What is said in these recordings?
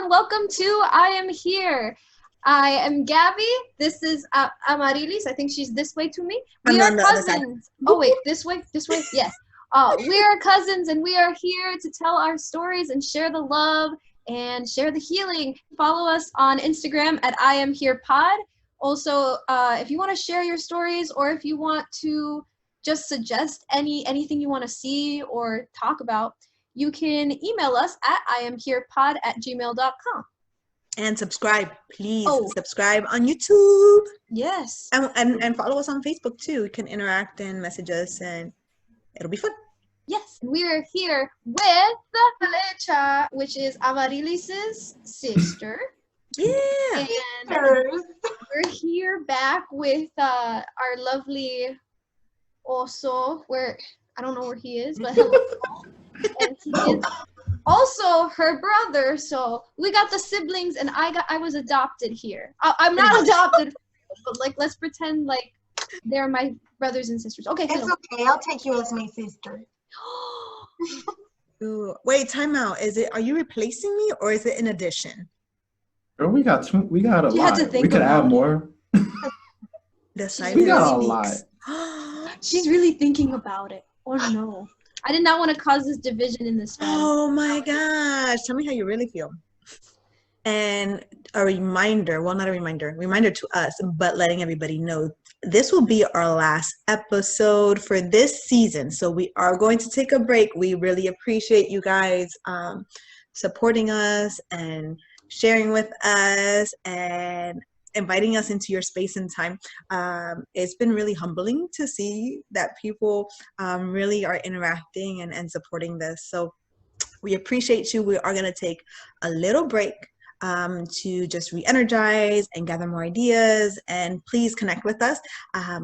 and welcome to I Am Here. I am Gabby. This is Amarilis. I think she's this way to me. We are cousins. Oh, wait, this way? This way? Yes. We are cousins, and we are here to tell our stories and share the love and share the healing. Follow us on Instagram at IAmHerePod. Also, if you want to share your stories or if you want to just suggest anything you want to see or talk about, you can email us at IAmHerePod@gmail.com. And subscribe, please. Subscribe on YouTube. Yes. And follow us on Facebook too. You can interact and message us, and it'll be fun. Yes. We are here with Alecha, which is Amarilis' sister. Yeah. And we're here back with our lovely Oso, where I don't know where he is, but hello. And he is also her brother, so we got the siblings, and I was adopted here. I'm not adopted, but like let's pretend like they're my brothers and sisters. Okay, it's okay. I'll take you as my sister. Ooh, wait, time out. Are you replacing me or is it an addition? Girl, we got a lot. We could add more. The side we got a lot. She's really thinking about it. Oh no. I did not want to cause this division in this family. Oh my gosh. Tell me how you really feel. And a reminder, well, not a reminder to us, but letting everybody know this will be our last episode for this season. So we are going to take a break. We really appreciate you guys supporting us and sharing with us and inviting us into your space and time. It's been really humbling to see that people really are interacting and supporting this. So we appreciate you. We are going to take a little break to just re-energize and gather more ideas, and please connect with us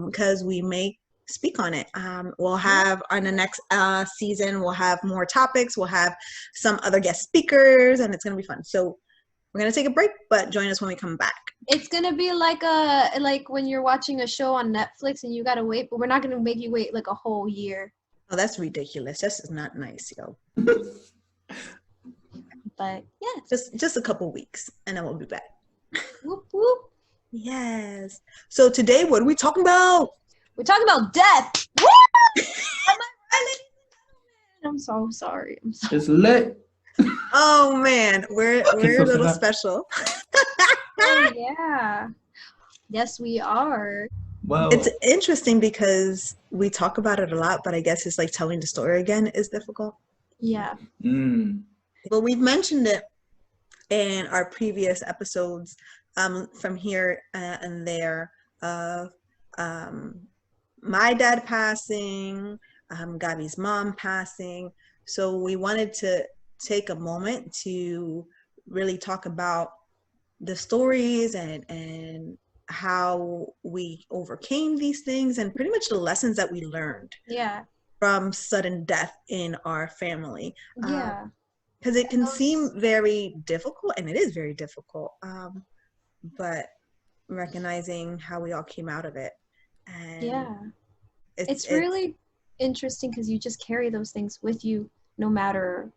because we may speak on it. We'll have on the next season, we'll have more topics, we'll have some other guest speakers, and it's going to be fun. So we're going to take a break, but join us when we come back. It's going to be like when you're watching a show on Netflix and you got to wait, but we're not going to make you wait like a whole year. Oh, that's ridiculous. That's just not nice, yo. But yeah. Just a couple weeks, and then we'll be back. Whoop, whoop. Yes. So today, what are we talking about? We're talking about death. Woo! I'm so sorry. It's lit. Oh man, we're a little special. Oh yeah. Yes, we are. Well, it's interesting because we talk about it a lot, but I guess it's like telling the story again is difficult. Yeah. Well, we've mentioned it in our previous episodes from here and there of my dad passing, Gabby's mom passing. So we wanted to take a moment to really talk about the stories and how we overcame these things and pretty much the lessons that we learned from sudden death in our family. Yeah. Because it can seem very difficult, and it is very difficult, but recognizing how we all came out of it. And it's really interesting because you just carry those things with you no matter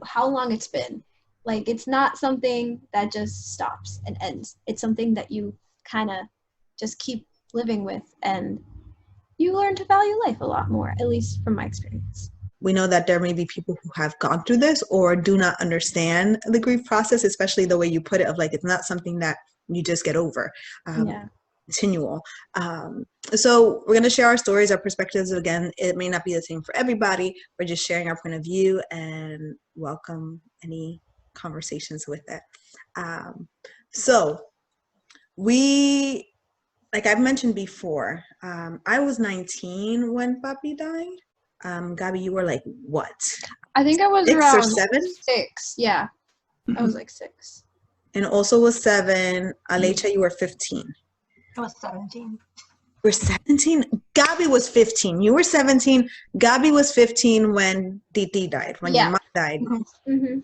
how long it's been. Like, it's not something that just stops and ends. It's something that you kind of just keep living with, and you learn to value life a lot more, at least from my experience. We know that there may be people who have gone through this or do not understand the grief process, especially the way you put it of like, it's not something that you just get over. Continual. So we're going to share our stories, our perspectives. Again, it may not be the same for everybody. We're just sharing our point of view and welcome any conversations with it. So we, like I've mentioned before, I was 19 when Papi died. Gabby, you were like what? I think I was 6 around or 7? 6. Yeah, I was like 6. And also was 7. Alecha, you were 15. I was 17. You were 17? Gabby was 15. You were 17. Gabby was 15 when Titi died, when your mom died. Mm-hmm.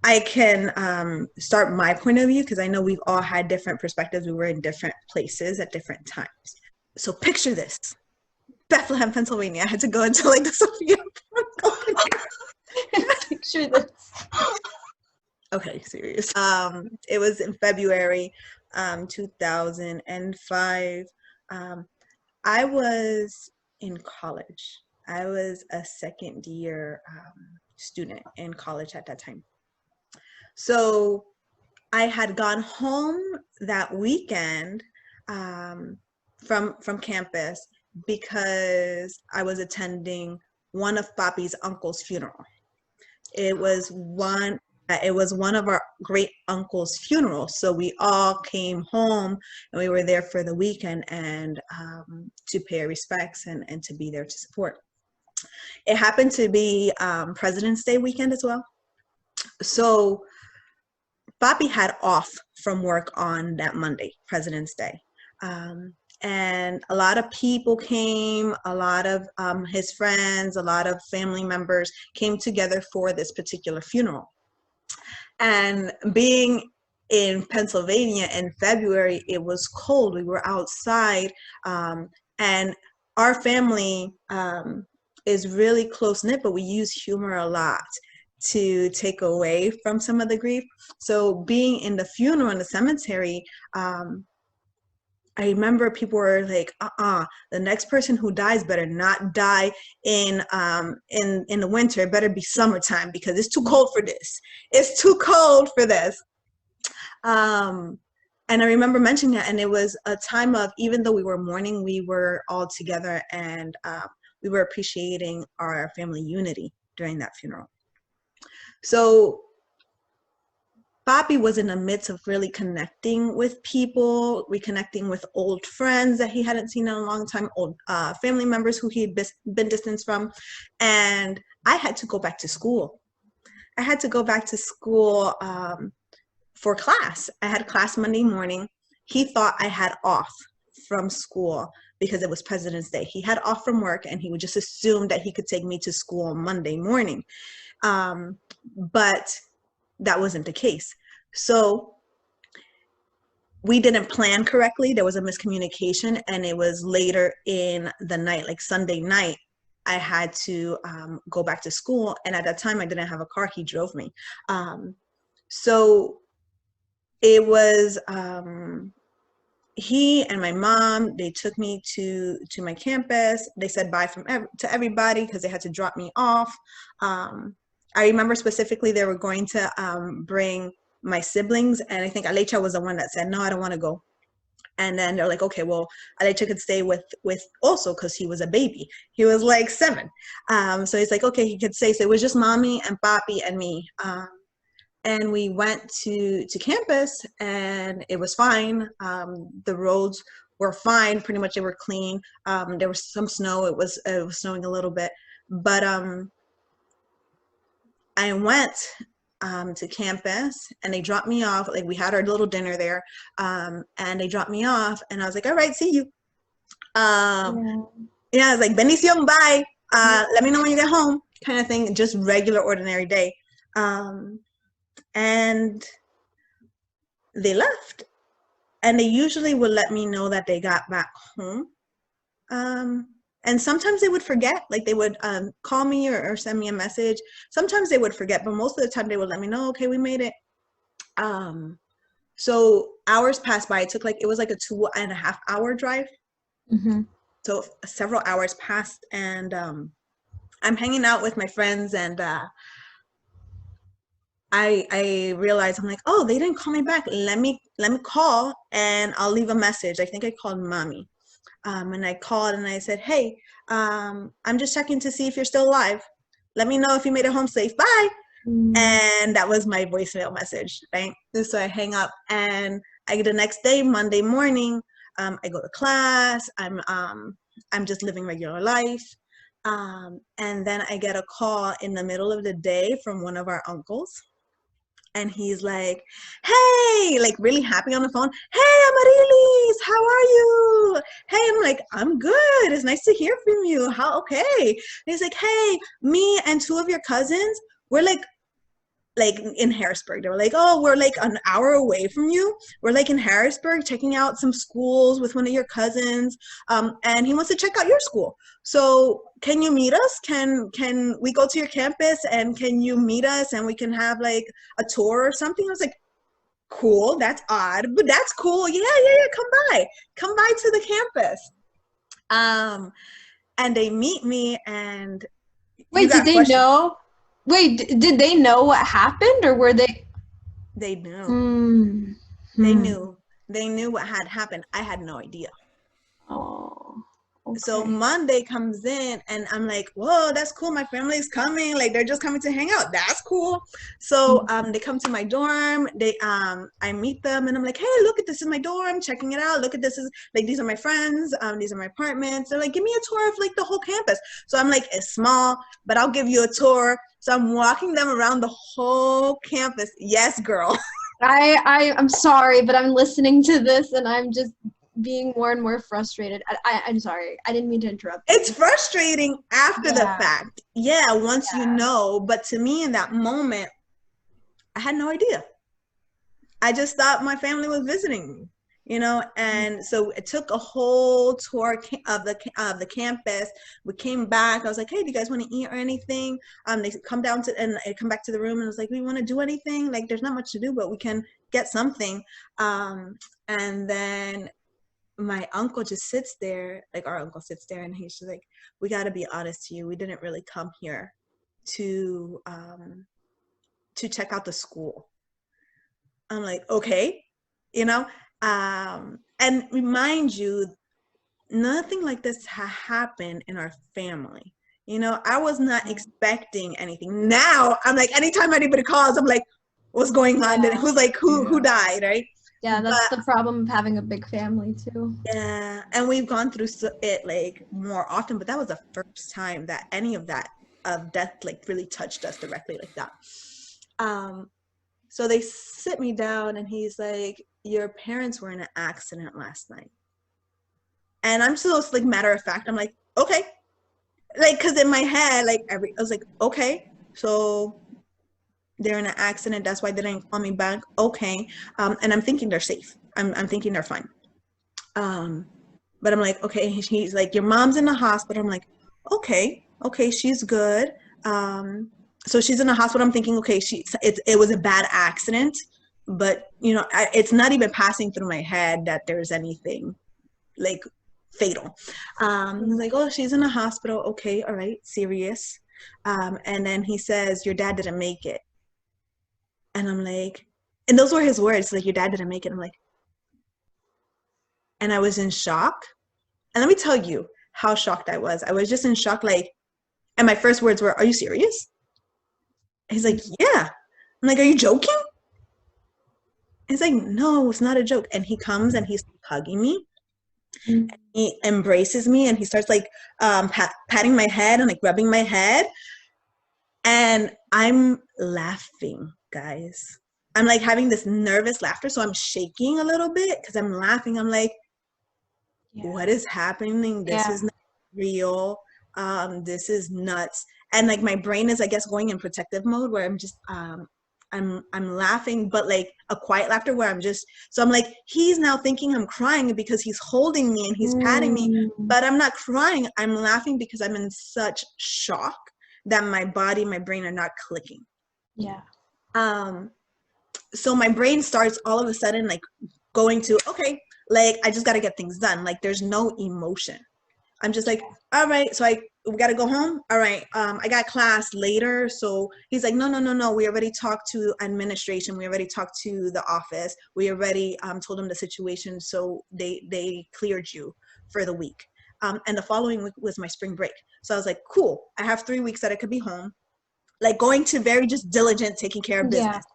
I can start my point of view because I know we've all had different perspectives. We were in different places at different times. So picture this. Bethlehem, Pennsylvania. I had to go into like the Sophia. Picture this. Okay, serious. It was in February 2005. I was in college. I was a second year student in college at that time. So I had gone home that weekend from campus because I was attending one of Papi's uncle's funeral. It was one of our great uncle's funerals. So we all came home and we were there for the weekend and to pay our respects and to be there to support. It happened to be President's Day weekend as well. So Papi had off from work on that Monday, President's Day. And a lot of people came, a lot of his friends, a lot of family members came together for this particular funeral. And being in Pennsylvania in February, it was cold. We were outside, and our family is really close-knit, but we use humor a lot to take away from some of the grief. So being in the funeral in the cemetery, I remember people were like, the next person who dies better not die in the winter. It better be summertime because it's too cold for this. It's too cold for this. And I remember mentioning that, and it was a time of, even though we were mourning, we were all together and we were appreciating our family unity during that funeral. So Papi was in the midst of really connecting with people, reconnecting with old friends that he hadn't seen in a long time, old family members who he had been distanced from. And I had to go back to school. I had to go back to school for class. I had class Monday morning. He thought I had off from school because it was President's Day. He had off from work and he would just assume that he could take me to school Monday morning. But that wasn't the case. So we didn't plan correctly. There was a miscommunication, and it was later in the night, like Sunday night, I had to go back to school. And at that time I didn't have a car. He drove me. So it was he and my mom, they took me to my campus. They said bye to everybody because they had to drop me off. I remember specifically they were going to bring my siblings, and I think Alecha was the one that said, no, I don't want to go. And then they're like, okay, well, Alecha could stay with also because he was a baby. He was like 7. So he's like, okay, he could stay. So it was just mommy and Papi and me. And we went to campus and it was fine. The roads were fine. Pretty much they were clean. There was some snow. It was snowing a little bit. But I went to campus and they dropped me off. Like we had our little dinner there, and they dropped me off and I was like, all right, see you. Yeah, I was like, bendición, bye. Let me know when you get home, kind of thing. Just regular, ordinary day. And they left. And they usually would let me know that they got back home. And sometimes they would forget, like they would call me or send me a message. Sometimes they would forget, but most of the time they would let me know, okay, we made it. So hours passed by. It was like a 2.5 hour drive. Mm-hmm. So several hours passed, and I'm hanging out with my friends, and I realized, I'm like, oh, they didn't call me back. Let me call and I'll leave a message. I think I called mommy. And I called and I said, hey, I'm just checking to see if you're still alive. Let me know if you made it home safe. Bye. And that was my voicemail message, right? So I hang up, and the next day, Monday morning, I go to class. I'm just living regular life. And then I get a call in the middle of the day from one of our uncles. And he's like, hey, like really happy on the phone. Hey, Amarilis, how are you? Hey, I'm like, I'm good. It's nice to hear from you. How, okay. And he's like, hey, me and 2 of your cousins, we're like like in Harrisburg. They were like, oh, we're like an hour away from you. We're like in Harrisburg checking out some schools with one of your cousins. And he wants to check out your school. So can you meet us? Can we go to your campus and can you meet us and we can have like a tour or something? I was like, cool, that's odd, but that's cool. Yeah, come by to the campus. And they meet me and wait, did they know? Wait, did they know what happened, or were they? They knew. Mm-hmm. They knew what had happened. I had no idea. Oh. Okay. So Monday comes in and I'm like, whoa, that's cool. My family's coming. Like, they're just coming to hang out. That's cool. So they come to my dorm. I meet them and I'm like, hey, look, this is my dorm. Checking it out. Look at this. Is like, these are my friends. These are my apartments. They're like, give me a tour of like the whole campus. So I'm like, it's small, but I'll give you a tour. So I'm walking them around the whole campus. Yes, girl. I'm sorry, but I'm listening to this and I'm just being more and more frustrated. I'm sorry. I didn't mean to interrupt. It's frustrating after the fact. Yeah, once you know. But to me in that moment, I had no idea. I just thought my family was visiting me, you know? And so it took a whole tour of the campus. We came back. I was like, hey, do you guys want to eat or anything? They come down to, and I come back to the room and I was like, we want to do anything? Like, there's not much to do, but we can get something. And then my uncle just sits there, like our uncle sits there and he's just like, we got to be honest to you. We didn't really come here to check out the school. I'm like, okay, you know, and remind you, nothing like this happened in our family. You know, I was not expecting anything. Now I'm like, anytime anybody calls, I'm like, what's going on? Who's like, who died, right? Yeah, that's the problem of having a big family too. Yeah, and we've gone through it like more often, but that was the first time that any of that of death like really touched us directly like that. So they sit me down and he's like, your parents were in an accident last night. And I'm so like matter of fact, I'm like, okay. Like, cause in my head, like I was like, okay, so they're in an accident. That's why they didn't call me back. Okay. And I'm thinking they're safe. I'm thinking they're fine. But I'm like, okay. He's like, your mom's in the hospital. I'm like, okay, she's good. So she's in the hospital. I'm thinking, okay, it was a bad accident, but you know, it's not even passing through my head that there's anything like fatal. He's like, oh, she's in the hospital. Okay, all right, serious. And then he says, your dad didn't make it. And I'm like, and those were his words, like, your dad didn't make it. I'm like, and I was in shock. And let me tell you how shocked I was. I was just in shock, like, and my first words were, are you serious? He's like, yeah. I'm like, are you joking? He's like, no, it's not a joke. And he comes and he's hugging me. And he embraces me and he starts like patting my head and like rubbing my head. And I'm laughing, guys. I'm like having this nervous laughter. So I'm shaking a little bit because I'm laughing. I'm like, what is happening? This is not real. This is nuts. And like my brain is, I guess, going in protective mode where I'm just I'm laughing, but like a quiet laughter where so I'm like, he's now thinking I'm crying because he's holding me and he's patting me, but I'm not crying. I'm laughing because I'm in such shock that my body, my brain are not clicking. Yeah. So my brain starts all of a sudden like going to, okay, like I just got to get things done. Like there's no emotion. I'm just like, all right, so we got to go home. All right, I got class later. So he's like, no. We already talked to administration. We already talked to the office. We already told them the situation. So they cleared you for the week. And the following week was my spring break. So I was like, cool. I have 3 weeks that I could be home. Like going to very just diligent, taking care of business.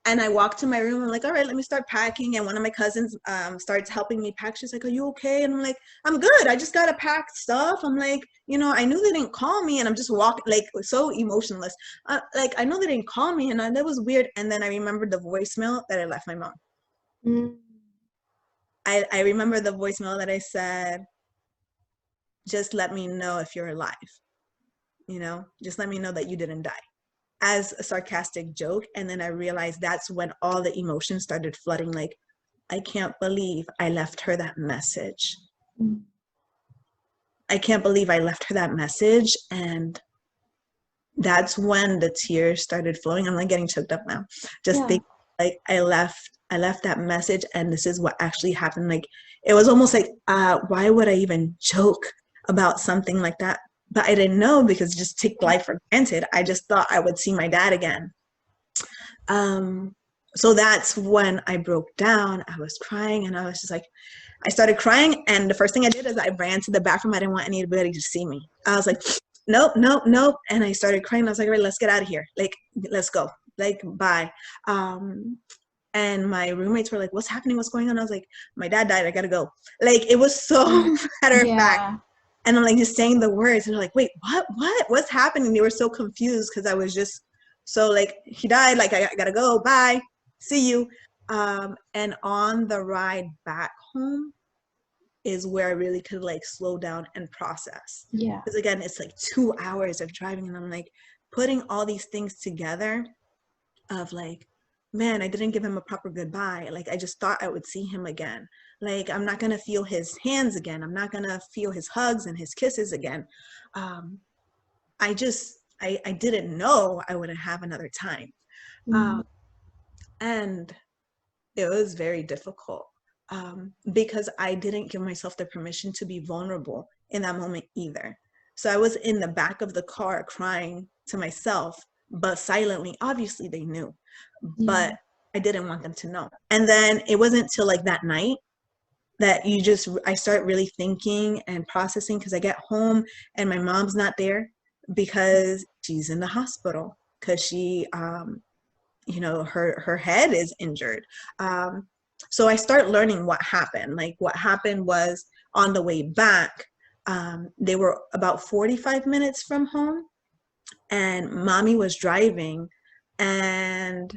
And I walked to my room. I'm like, all right, let me start packing. And one of my cousins starts helping me pack. She's like, are you okay? And I'm like, I'm good. I just got to pack stuff. I'm like, you know, I knew they didn't call me. And I'm just walking, like, so emotionless. Like, I know they didn't call me. And that was weird. And then I remembered the voicemail that I left my mom. I remember the voicemail that I said, just let me know if you're alive. you know, just let me know that you didn't die, as a sarcastic joke. And then I realized that's when all the emotions started flooding. Like, I can't believe I left her that message. I can't believe I left her that message. And that's when the tears started flowing. I'm like getting choked up now. Just think, like, I left that message, and this is what actually happened. Like, it was almost like, why would I even joke about something like that? But I didn't know, because just take life for granted. I just thought I would see my dad again. So that's when I broke down. I was crying, and I was just like, I started crying, and the first thing I did is I ran to the bathroom. I didn't want anybody to see me. I was like, nope, nope, nope. And I started crying. I was like, all right, let's get out of here. Like, let's go. Like, bye. And my roommates were like, what's happening? What's going on? I was like, my dad died. I gotta go. Like, it was so matter of fact. And I'm like just saying the words, and they're like, wait, what's happening? They were so confused, because I was just so like, he died. Like, I gotta go. Bye. See you. And on the ride back home is where I really could like slow down and process. Yeah. Because again, it's like 2 hours of driving, and I'm like putting all these things together of like, man, I didn't give him a proper goodbye. Like, I just thought I would see him again. Like, I'm not gonna feel his hands again. I'm not gonna feel his hugs and his kisses again. I didn't know I wouldn't have another time. And it was very difficult, because I didn't give myself the permission to be vulnerable in that moment either. So I was in the back of the car crying to myself, but silently. Obviously they knew, but I didn't want them to know. And then it wasn't till like that night that I start really thinking and processing, because I get home and my mom's not there because she's in the hospital, because she you know, her head is injured. So I start learning what happened. Like, what happened was, on the way back, they were about 45 minutes from home, and mommy was driving, and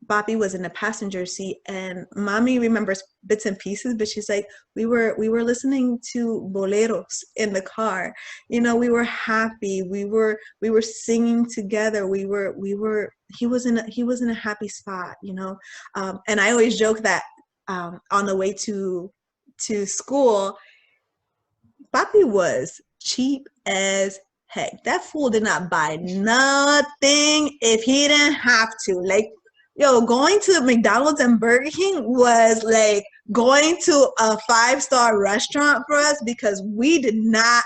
Bobby was in the passenger seat, and mommy remembers bits and pieces, but she's like, we were listening to boleros in the car. You know, we were happy. We were singing together. He was in a happy spot, you know. And I always joke that on the way to school, Bobby was cheap as heck. That fool did not buy nothing if he didn't have to. Like, yo, going to McDonald's and Burger King was like going to a 5-star restaurant for us, because we did not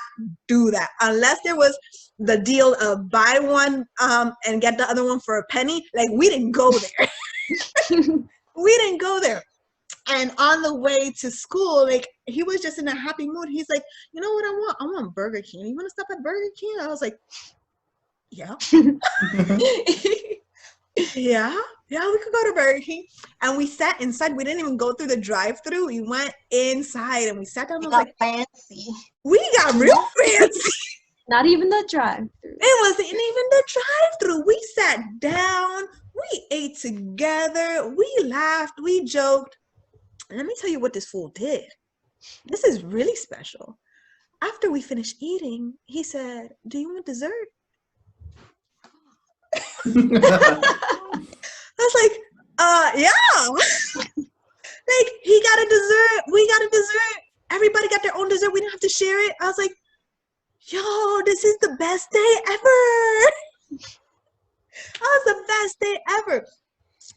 do that unless there was the deal of buy one and get the other one for a penny. Like, we didn't go there. We didn't go there. And on the way to school, like, he was just in a happy mood. He's like, you know what I want? I want Burger King. You want to stop at Burger King? I was like, yeah. Yeah, we could go to Burger King. And we sat inside. We didn't even go through the drive-thru. We went inside and we sat down. We I was got like, fancy. We got real fancy. Not even the drive-thru. It wasn't even the drive-thru. We sat down. We ate together. We laughed. We joked. And let me tell you what this fool did. This is really special. After we finished eating, he said, do you want dessert? I was like, yeah. Like, he got a dessert. We got a dessert. Everybody got their own dessert. We didn't have to share it. I was like, yo, this is the best day ever. That was the best day ever.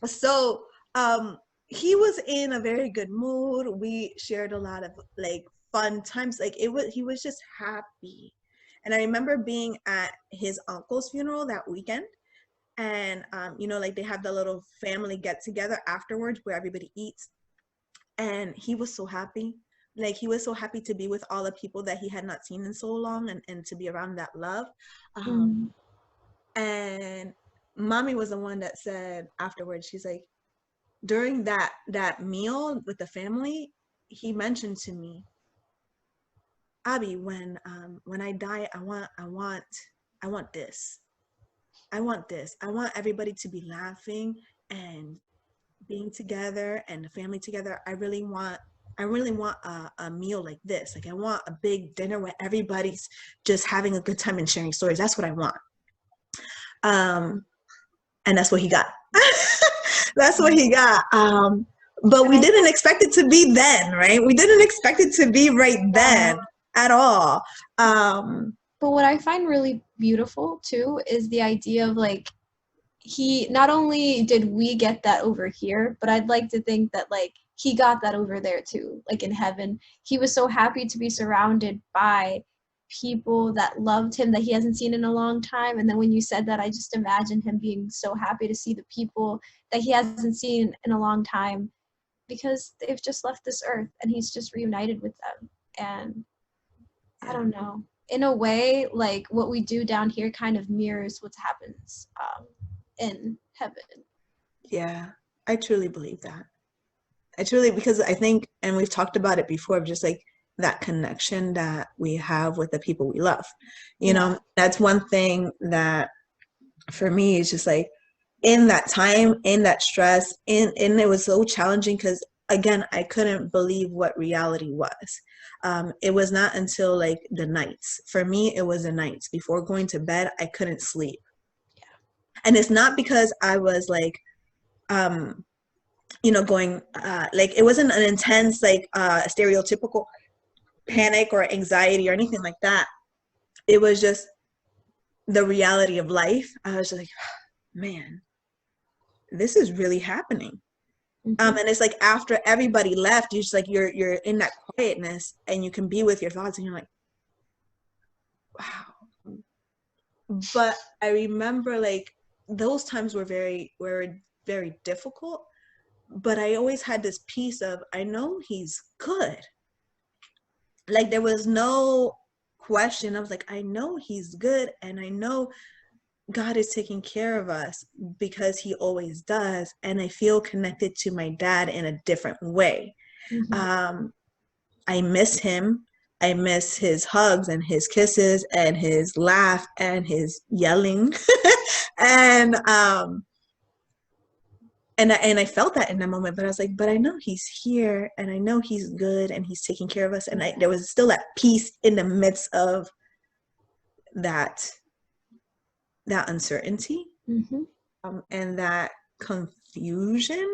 So, he was in a very good mood. We shared a lot of like fun times. Like, he was just happy. And I remember being at his uncle's funeral that weekend. And, you know, like, they have the little family get together afterwards where everybody eats. And he was so happy. Like, he was so happy to be with all the people that he had not seen in so long, and to be around that love. And mommy was the one that said afterwards, she's like, during that meal with the family, he mentioned to me, Abby, when I die, I want this. I want this. I want everybody to be laughing and being together and the family together. I really want I really want a meal like this. Like I want a big dinner where everybody's just having a good time and sharing stories. That's what I want. And that's what he got. That's what he got. But we didn't expect it to be then, right? We didn't expect it to be right then at all. But what I find really beautiful too is the idea of like, he not only did we get that over here, but I'd like to think that like he got that over there too, like in heaven. He was so happy to be surrounded by people that loved him that he hasn't seen in a long time. And then when you said that, I just imagined him being so happy to see the people that he hasn't seen in a long time, because they've just left this earth and he's just reunited with them. And I don't know, in a way, like what we do down here kind of mirrors what happens in heaven. Yeah, I truly believe that. Because I think, and we've talked about it before, just like that connection that we have with the people we love. You know, that's one thing that for me is just like in that time, in that stress, and it was so challenging because again, I couldn't believe what reality was. It was not until like the nights. For me, it was the nights. Before going to bed, I couldn't sleep. And it's not because I was like, you know, going, like, it wasn't an intense, like, stereotypical panic or anxiety or anything like that. It was just the reality of life. I was just like, man, this is really happening. And it's like after everybody left, you're just like, you're in that quietness and you can be with your thoughts and you're like, wow. But I remember like those times were very difficult, but I always had this piece of, I know he's good. Like there was no question. I was like, I know he's good and I know God is taking care of us because he always does. And I feel connected to my dad in a different way. I miss him. I miss his hugs and his kisses and his laugh and his yelling. and I felt that in that moment, but I was like, but I know he's here and I know he's good and he's taking care of us. And there was still that peace in the midst of that uncertainty and that confusion,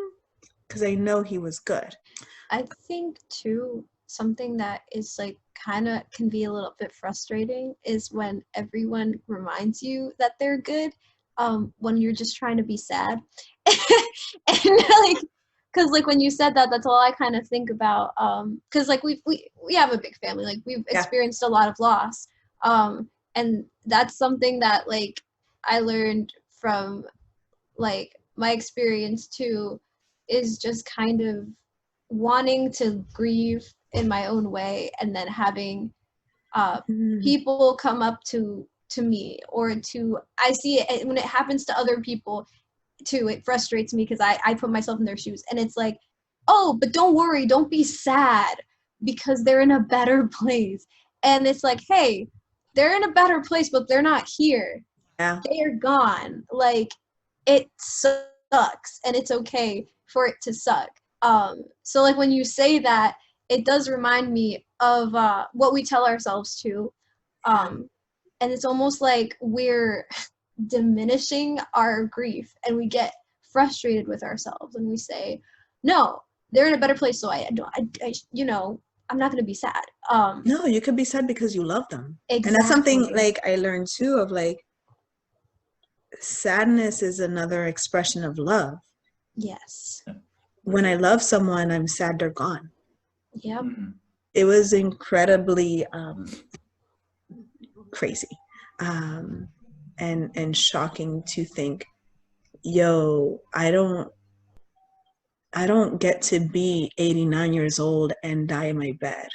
because I know he was good. I think too, something that is like kind of can be a little bit frustrating is when everyone reminds you that they're good, when you're just trying to be sad. And like, because like when you said that, that's all I kind of think about, because like we have a big family, like we've experienced a lot of loss, and that's something that like I learned from like my experience too, is just kind of wanting to grieve in my own way, and then having people come up to me, or to, I see it when it happens to other people too. It frustrates me because I put myself in their shoes, and it's like, oh, but don't worry, don't be sad, because they're in a better place. And it's like, hey, they're in a better place, but they're not here. They're gone. Like, it sucks, and it's okay for it to suck. So like when you say that, it does remind me of what we tell ourselves too. And it's almost like we're diminishing our grief, and we get frustrated with ourselves, and we say, no, they're in a better place, so I you know, I'm not going to be sad. No, you could be sad because you love them. Exactly. And that's something like I learned too, of like, sadness is another expression of love. Yes. When I love someone, I'm sad they're gone. Yep. It was incredibly crazy and shocking to think, yo, I don't get to be 89 years old and die in my bed.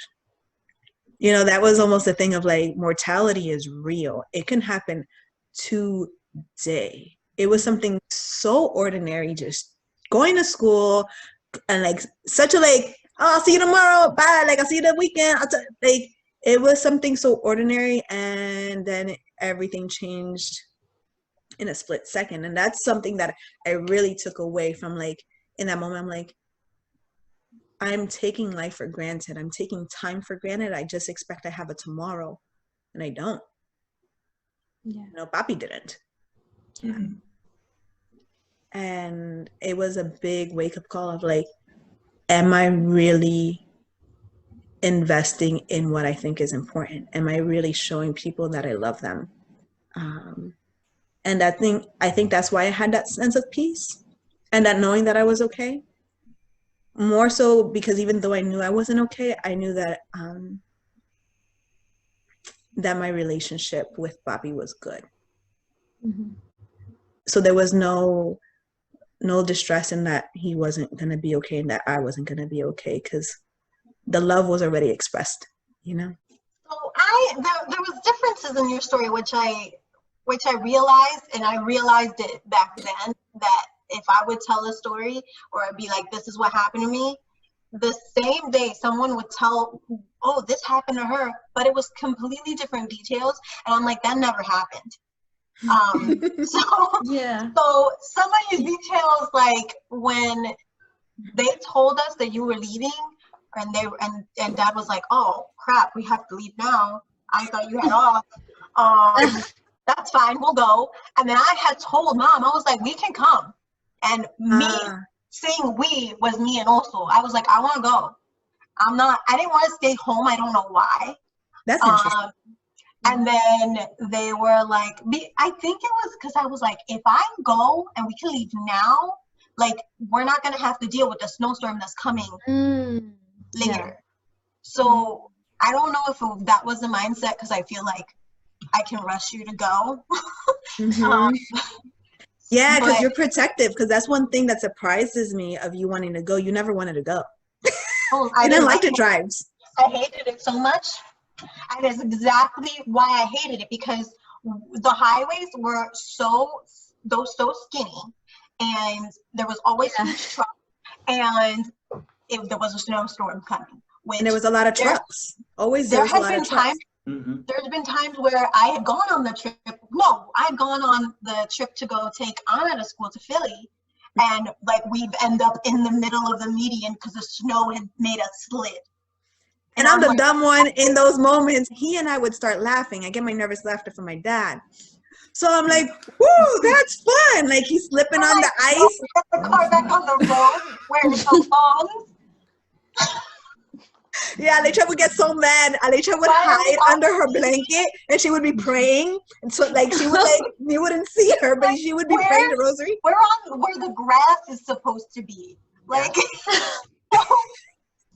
You know, that was almost a thing of like, mortality is real. It can happen today. It was something so ordinary, just going to school and like such a like, oh, I'll see you tomorrow, bye, like I'll see you the weekend, like it was something so ordinary, and then everything changed in a split second. And that's something that I really took away from, like, in that moment. I'm like, I'm taking life for granted. I'm taking time for granted. I just expect I have a tomorrow, and I don't. Yeah. No, Papi didn't. Mm-hmm. And it was a big wake-up call of like, am I really investing in what I think is important? Am I really showing people that I love them? And I think that's why I had that sense of peace and that knowing that I was okay. More so because even though I knew I wasn't okay, I knew that that my relationship with Bobby was good. Mm-hmm. So there was no distress in that he wasn't going to be okay and that I wasn't going to be okay, because the love was already expressed, you know? So there was differences in your story, which I realized, and I realized it back then, that if I would tell a story or I'd be like, this is what happened to me, the same day someone would tell, oh, this happened to her, but it was completely different details, and I'm like, that never happened. Yeah. So some of these details, like when they told us that you were leaving, and Dad was like, oh crap, we have to leave now. I thought you had off. That's fine, we'll go. And then I had told Mom, I was like, we can come. And me saying we was me, and also I was like, I want to go. I didn't want to stay home. I don't know why. That's interesting. And then they were like, I think it was because I was like, if I go and we can leave now, like, we're not going to have to deal with the snowstorm that's coming later. Yeah. So I don't know if that was the mindset, because I feel like I can rush you to go. Yeah, because you're protective, because that's one thing that surprises me of you wanting to go. You never wanted to go. You didn't like the drives. I hated it so much. And that's exactly why I hated it, because the highways were so skinny, and there was always huge trucks, and if there was a snowstorm coming. And there was a lot of trucks. Always there was a lot of trucks. There's been times where I had gone on the trip. No, I had gone on the trip to go take Anna to school to Philly, and like we'd end up in the middle of the median because the snow had made us slid. And I'm the dumb one in those moments. He and I would start laughing. I get my nervous laughter from my dad. So I'm like, woo, that's fun. Like he's slipping on the ice. Get the car back on the road where it's so long. Yeah, Alicia would get so mad. Alicia would hide under her blanket and she would be praying. And so like she would like, you wouldn't see her, but she would be praying the rosary. We're on where the grass is supposed to be. Like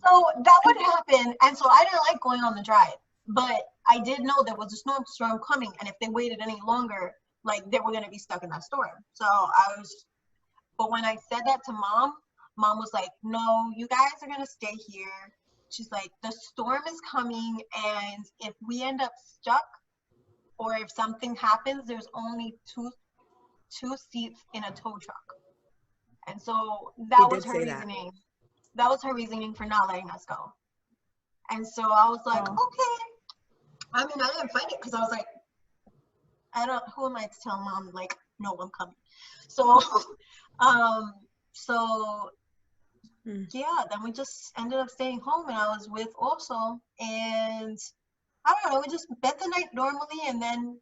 so that would happen. And so I didn't like going on the drive. But I did know there was a snowstorm coming, and if they waited any longer, like they were gonna be stuck in that storm. So but when I said that to Mom was like, no, you guys are gonna stay here. She's like, the storm is coming, and if we end up stuck or if something happens, there's only two seats in a tow truck. And so that was her reasoning. That was her reasoning for not letting us go. And so I was like, okay. I mean, I didn't fight it because I was like, who am I to tell Mom, like, no, I'm coming. So, yeah, then we just ended up staying home, and I was with also, and I don't know, we just spent the night normally, and then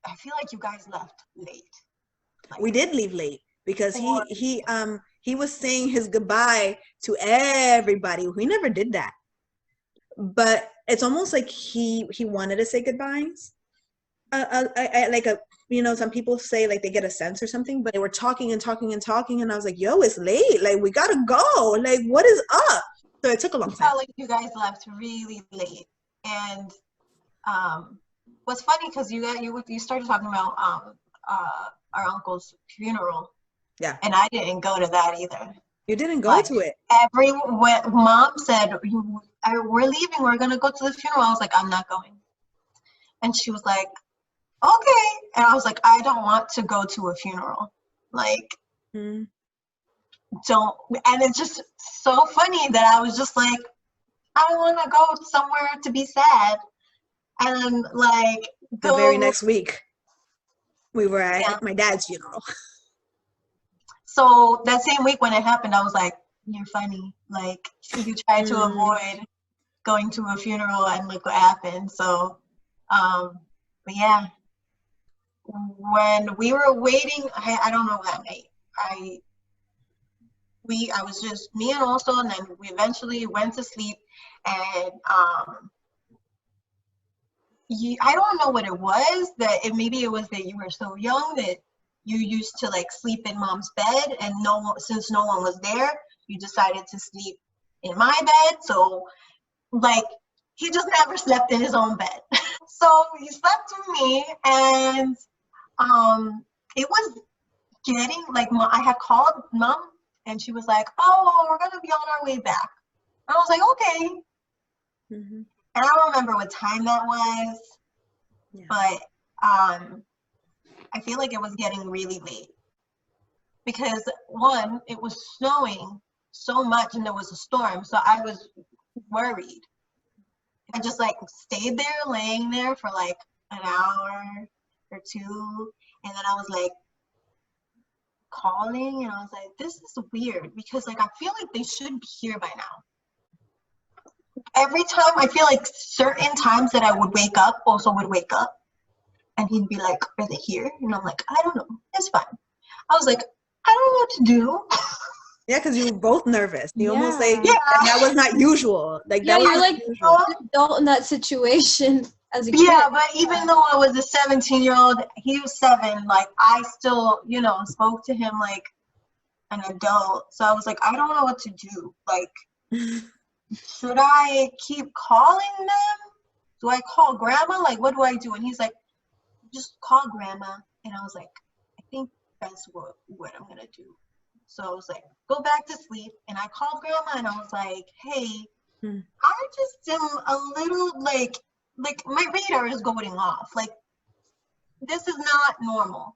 I feel like you guys left late. Like, we did leave late because he was saying his goodbye to everybody. We never did that. But it's almost like he wanted to say goodbyes. Some people say like they get a sense or something, but they were talking and talking and talking, and I was like, yo, it's late. Like, we gotta go. Like, what is up? So it took a long time. I felt like you guys left really late. And what's funny, because you started talking about our uncle's funeral. Yeah. And I didn't go to that either. You didn't go to it. When Mom said, we're leaving, we're going to go to the funeral, I was like, I'm not going. And she was like, okay. And I was like, I don't want to go to a funeral. Like, don't. And it's just so funny that I was just like, I don't want to go somewhere to be sad. And like, the very next week, we were at my dad's funeral. So that same week when it happened, I was like, you're funny. Like, you try to avoid going to a funeral and look what happened. So, but yeah, when we were waiting, I don't know that night. I was just me and also, and then we eventually went to sleep, and I don't know what it was, maybe it was that you were so young that you used to like sleep in mom's bed, and since no one was there, you decided to sleep in my bed. So like, he just never slept in his own bed. So he slept with me, and it was getting like, I had called mom, and she was like, oh, we're gonna be on our way back. And I was like, okay. And I don't remember what time that was, but I feel like it was getting really late, because one, it was snowing so much and there was a storm, so I was worried. I just like stayed there, laying there for like an hour or two, and then I was like calling, and I was like, this is weird, because like I feel like they should be here by now. Every time, I feel like certain times that I would wake up, also would wake up, and he'd be like, are they here? And I'm like, I don't know, it's fine. I was like, I don't know what to do. Yeah, because you were both nervous. You almost like, that was not usual. Like, yeah, that you're was like an adult in that situation as a kid. Yeah, but even though I was a 17-year-old, he was 7, like, I still, spoke to him like an adult. So I was like, I don't know what to do. Like, should I keep calling them? Do I call grandma? Like, what do I do? And he's like, just call grandma. And I was like, I think that's what I'm gonna do. So I was like, go back to sleep. And I called grandma, and I was like, hey, I just am a little like my radar is going off. Like, this is not normal.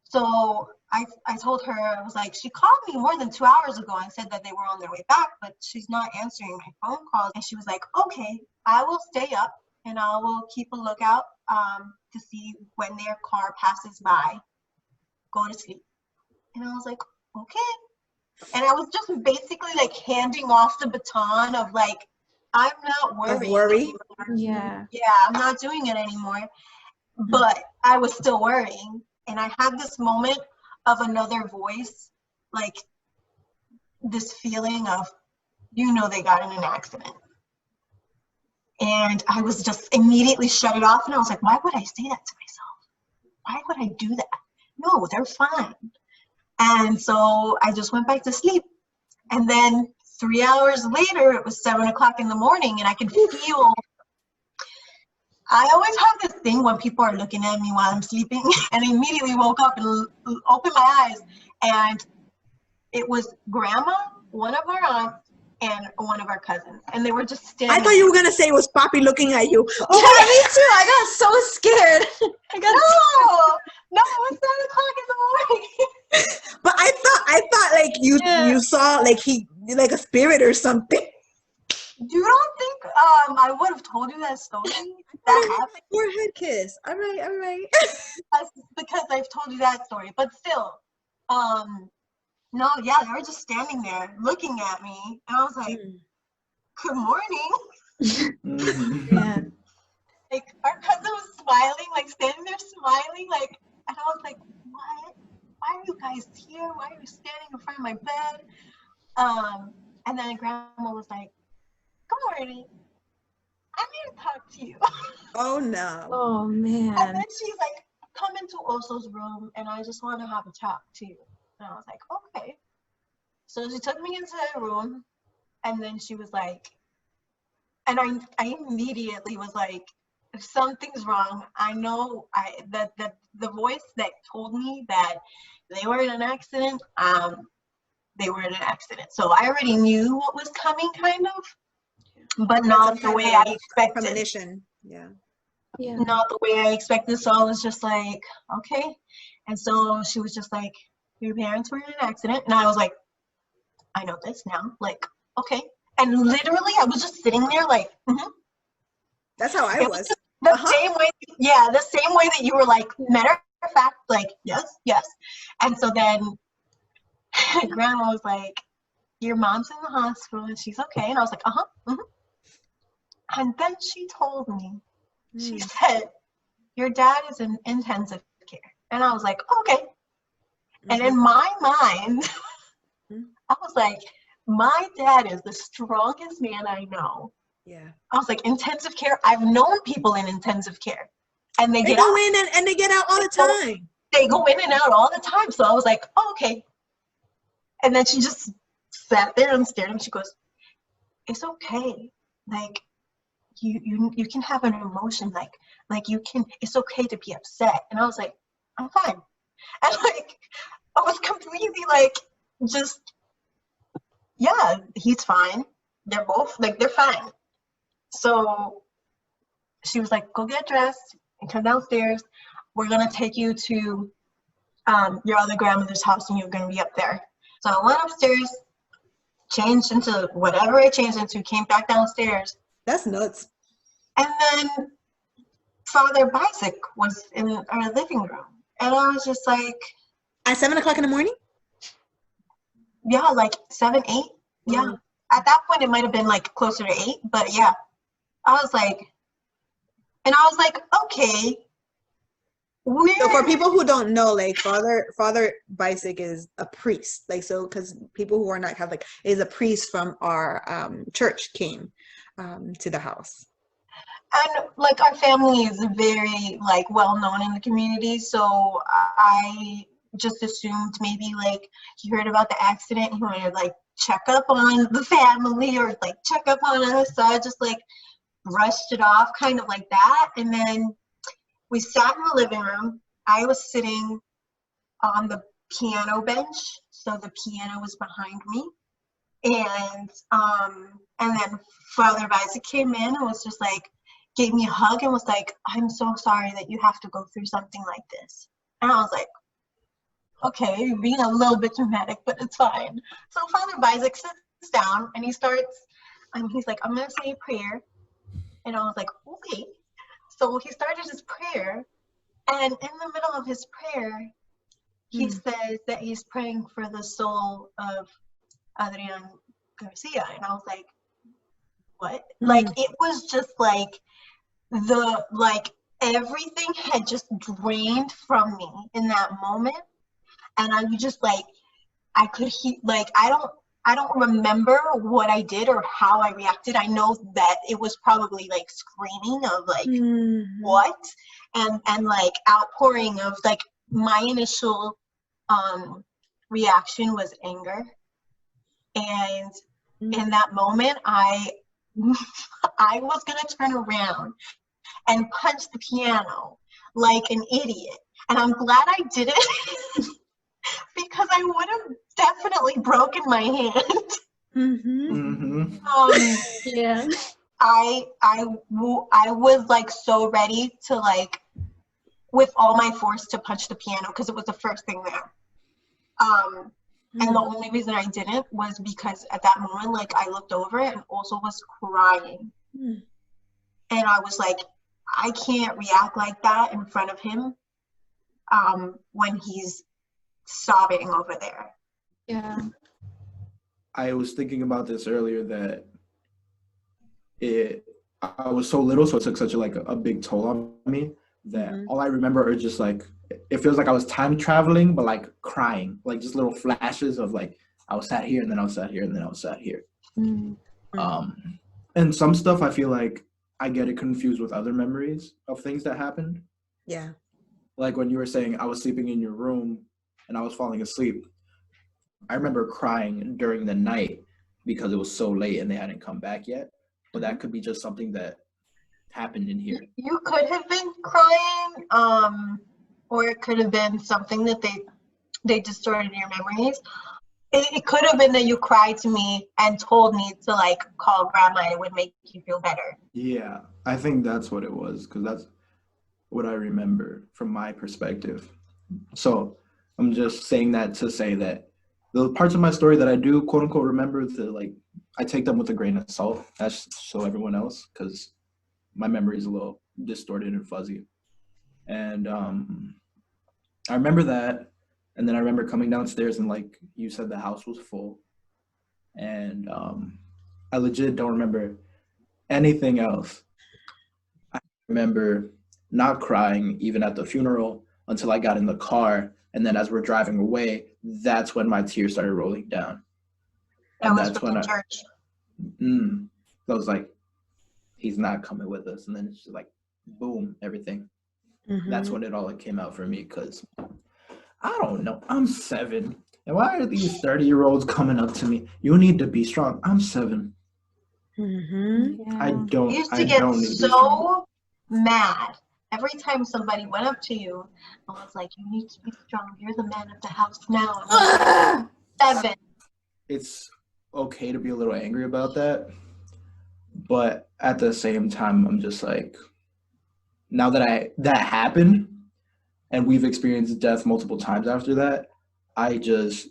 So I told her, I was like, she called me more than 2 hours ago and said that they were on their way back, but she's not answering my phone calls. And she was like, okay, I will stay up and I will keep a lookout to see when their car passes by. Go to sleep. And I was like, okay. And I was just basically like handing off the baton of like, I'm not worried anymore. Yeah, I'm not doing it anymore. But I was still worrying. And I had this moment of another voice, like this feeling of, they got in an accident. And I was just immediately shut it off. And I was like, why would I say that to myself? Why would I do that? No, they're fine. And so I just went back to sleep. And then 3 hours later, it was 7 o'clock in the morning, and I could feel, I always have this thing when people are looking at me while I'm sleeping, and I immediately woke up and opened my eyes, and it was grandma, one of our aunts, and one of our cousins, and they were just standing. I thought you were gonna say it was Papi looking at you. Oh, yeah, me too. I got so scared. No, it was 7 o'clock in the morning. But I thought like you saw like like a spirit or something. You don't think I would have told you that story? That happened. Forehead kiss. All right. Because I've told you that story, but still, no, yeah, they were just standing there looking at me, and I was like, "Good morning." Yeah. Like, our cousin was smiling, like standing there smiling, like, and I was like, "What? Why are you guys here? Why are you standing in front of my bed?" And then grandma was like, "Good morning. I'm here to talk to you." Oh no. Oh man. And then she's like, "Come into Oso's room, and I just want to have a talk to you." And I was like, okay. So she took me into her room, and then she was like, and I immediately was like, if something's wrong, I know that the voice that told me that they were in an accident, they were in an accident. So I already knew what was coming, kind of, but not the way I expected. Premonition. Yeah. Not the way I expected. So I was just like, okay. And so she was just like, your parents were in an accident. And I was like, I know this now. Like, okay. And literally, I was just sitting there like, That's how I was. The same way, the same way that you were like, matter of fact, like, yes. And so then Grandma was like, your mom's in the hospital and she's okay. And I was like, uh-huh. Mm-hmm. And then she told me, she said, your dad is in intensive care. And I was like, okay. And in my mind, I was like, my dad is the strongest man I know. Yeah. I was like, intensive care? I've known people in intensive care. And they go in and they get out all the time. They go in and out all the time. So I was like, oh, okay. And then she just sat there and stared at me. She goes, it's okay. Like, you can have an emotion. Like you can, it's okay to be upset. And I was like, I'm fine. And like, I was completely like, just, yeah, he's fine. They're both, like, they're fine. So she was like, go get dressed and come downstairs. We're going to take you to your other grandmother's house and you're going to be up there. So I went upstairs, changed into whatever I changed into, came back downstairs. That's nuts. And then Father Isaac was in our living room. And I was just like... At 7 o'clock in the morning? Yeah, like 7, 8. Yeah. At that point, it might have been like closer to 8. But yeah, I was like... And I was like, okay... So for people who don't know, like Father Isaac is a priest, like, so because people who are not Catholic, is a priest from our church came to the house. And like our family is very like well known in the community, so I just assumed maybe like he heard about the accident, he wanted to like check up on the family or like check up on us. So I just like brushed it off, kind of like that, and then. We sat in the living room. I was sitting on the piano bench, so the piano was behind me. And then Father Isaac came in and was just like, gave me a hug and was like, I'm so sorry that you have to go through something like this. And I was like, okay, you're being a little bit dramatic, but it's fine. So Father Isaac sits down and he starts, and he's like, I'm gonna say a prayer. And I was like, okay. So he started his prayer, and in the middle of his prayer, he says that he's praying for the soul of Adrian Garcia. And I was like, what? Like, it was just like, everything had just drained from me in that moment. And I was just like, I could hear, like, I don't remember what I did or how I reacted. I know that it was probably like screaming of like, what? And like outpouring of like my initial reaction was anger. And in that moment, I was gonna turn around and punch the piano like an idiot. And I'm glad I did it. Because I would have definitely broken my hand. Yeah. I was like so ready to like with all my force to punch the piano because it was the first thing there. And the only reason I didn't was because at that moment, like I looked over and also was crying. And I was like, I can't react like that in front of him when he's sobbing over there. Yeah. I was thinking about this earlier that I was so little, so it took such a big toll on me that all I remember is just like, it feels like I was time traveling, but like crying, like just little flashes of like, I was sat here and then I was sat here and then I was sat here. And some stuff I feel like I get it confused with other memories of things that happened. Yeah. Like when you were saying I was sleeping in your room and I was falling asleep. I remember crying during the night because it was so late and they hadn't come back yet. But that could be just something that happened in here. You could have been crying, or it could have been something that they distorted your memories. It could have been that you cried to me and told me to like call grandma and it would make you feel better. Yeah, I think that's what it was because that's what I remember from my perspective. So I'm just saying that to say that the parts of my story that I do quote unquote remember, I take them with a grain of salt. That's so everyone else, because my memory is a little distorted and fuzzy. And I remember that. And then I remember coming downstairs and like you said, the house was full. And I legit don't remember anything else. I remember not crying even at the funeral until I got in the car. And then as we're driving away, that's when my tears started rolling down. That And was that's from when the church. I was like, he's not coming with us. And then it's just like, boom, everything. That's when it all came out for me, because I don't know. I'm 7. And why are these 30-year-olds coming up to me? You need to be strong. I'm 7. I don't. You used I to get don't need to be strong. so mad every time somebody went up to you and was like, "You need to be strong. You're the man of the house now." And I was like, 7. It's okay to be a little angry about that, but at the same time, I'm just like, now that that happened, and we've experienced death multiple times after that, I just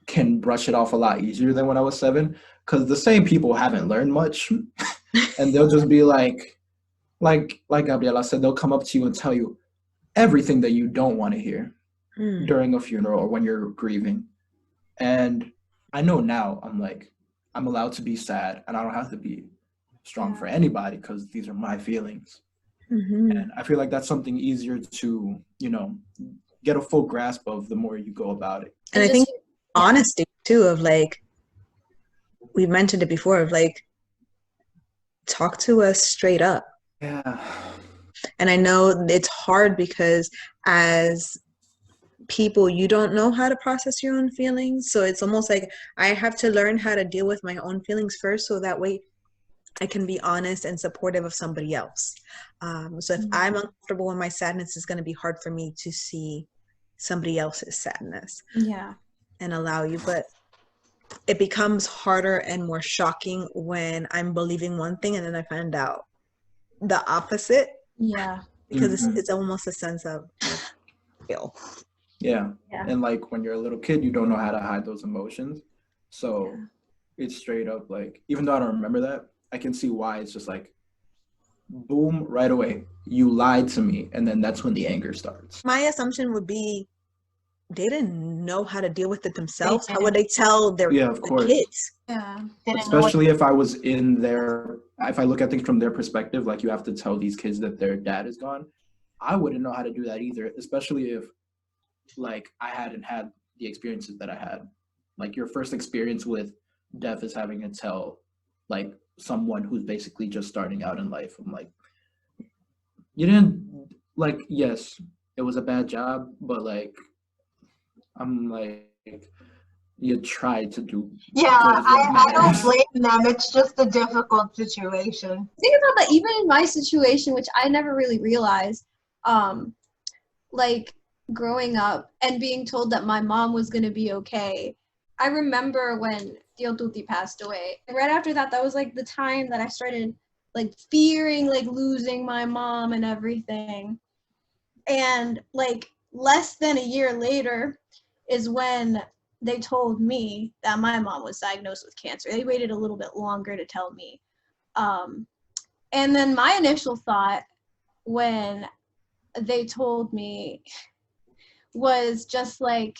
can brush it off a lot easier than when I was 7, because the same people haven't learned much, and they'll just be like Gabriela said, they'll come up to you and tell you everything that you don't want to hear during a funeral or when you're grieving. And I know now I'm allowed to be sad, and I don't have to be strong for anybody, because these are my feelings. And I feel like that's something easier to, get a full grasp of the more you go about it. And I think honesty too, of like, we mentioned it before, of like, talk to us straight up. Yeah. And I know it's hard because as people, you don't know how to process your own feelings. So it's almost like I have to learn how to deal with my own feelings first, so that way I can be honest and supportive of somebody else. So if I'm uncomfortable with my sadness, it's going to be hard for me to see somebody else's sadness. Yeah. And allow you. But it becomes harder and more shocking when I'm believing one thing and then I find out the opposite. Yeah. Because it's almost a sense of guilt. Yeah. And like when you're a little kid, you don't know how to hide those emotions. So it's straight up like, even though I don't remember that, I can see why it's just like, boom, right away. You lied to me. And then that's when the anger starts. My assumption would be they didn't know how to deal with it themselves. How would they tell their kids? Yeah. Especially if I was in if I look at things from their perspective, like you have to tell these kids that their dad is gone. I wouldn't know how to do that either, especially if like I hadn't had the experiences that I had. Like your first experience with death is having to tell like someone who's basically just starting out in life. I'm like, you didn't, like, yes, it was a bad job, but like, I'm like, you tried to do. Yeah, I don't blame them. It's just a difficult situation. Think about that, even in my situation, which I never really realized, like growing up and being told that my mom was going to be okay. I remember when Tio Tuti passed away. And right after that, that was like the time that I started like fearing like losing my mom and everything. And like less than a year later is when they told me that my mom was diagnosed with cancer. They waited a little bit longer to tell me. And then my initial thought when they told me was just like,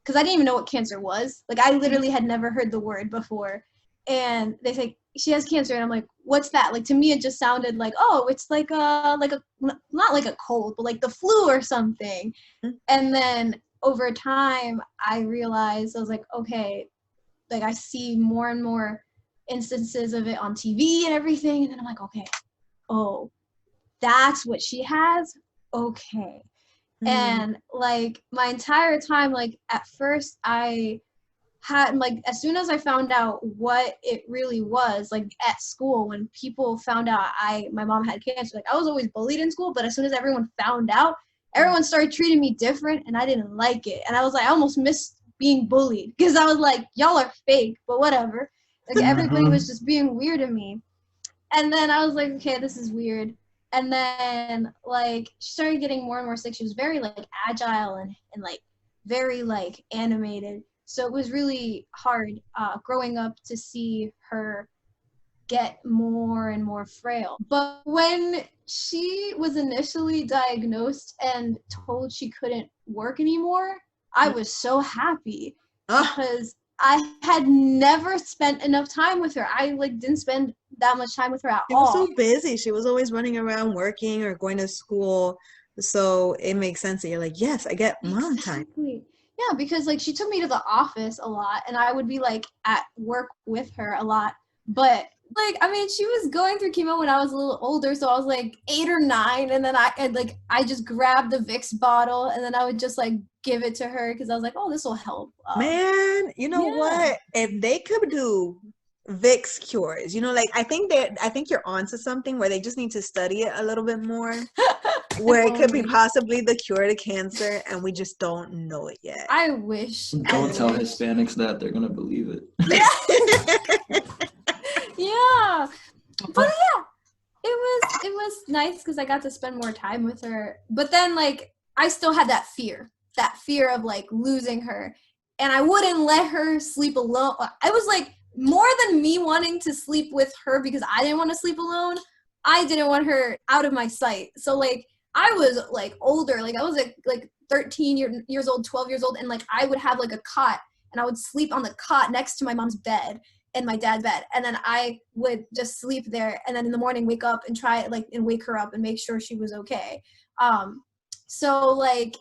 because I didn't even know what cancer was. Like I literally had never heard the word before. And they say, she has cancer. And I'm like, what's that? Like to me, it just sounded like, oh, it's like a, not like a cold, but like the flu or something. And then over time, I realized, I was like, okay, like I see more and more instances of it on TV and everything. And then I'm like, okay, oh, that's what she has? Okay. And like my entire time, like at first I had like, as soon as I found out what it really was, like at school, when people found out my mom had cancer, like I was always bullied in school, but as soon as everyone found out, everyone started treating me different and I didn't like it. And I was like, I almost missed being bullied because I was like, y'all are fake, but whatever. Like everybody was just being weird to me. And then I was like, okay, this is weird. And then like she started getting more and more sick. She was very like agile and like very like animated. So it was really hard growing up to see her get more and more frail. But when she was initially diagnosed and told she couldn't work anymore, I was so happy Oh, because I had never spent enough time with her. I like didn't spend that much time with her at she was all. so busy. She was always running around working or going to school. So it makes sense that you're like, yes, I get mom time. Exactly. Yeah, because like she took me to the office a lot and I would be like at work with her a lot. But like I mean she was going through chemo when I was a little older, so I was like 8 or 9 and then I just grabbed the Vicks bottle and then I would just like give it to her because I was like, oh, this will help. Man, you know what? If they could do Vicks cures, like I think you're onto something where they just need to study it a little bit more. Where it could be possibly the cure to cancer and we just don't know it yet. I wish. Don't tell Hispanics that, they're gonna believe it. Yeah. But yeah, it was nice because I got to spend more time with her. But then like I still had that fear of like losing her. And I wouldn't let her sleep alone. I was like more than me wanting to sleep with her because I didn't want to sleep alone. I didn't want her out of my sight. So like I was like older, like I was like 13 years old, 12 years old, and like I would have like a cot and I would sleep on the cot next to my mom's bed and my dad's bed, and then I would just sleep there and then in the morning wake up and try like and wake her up and make sure she was okay. So like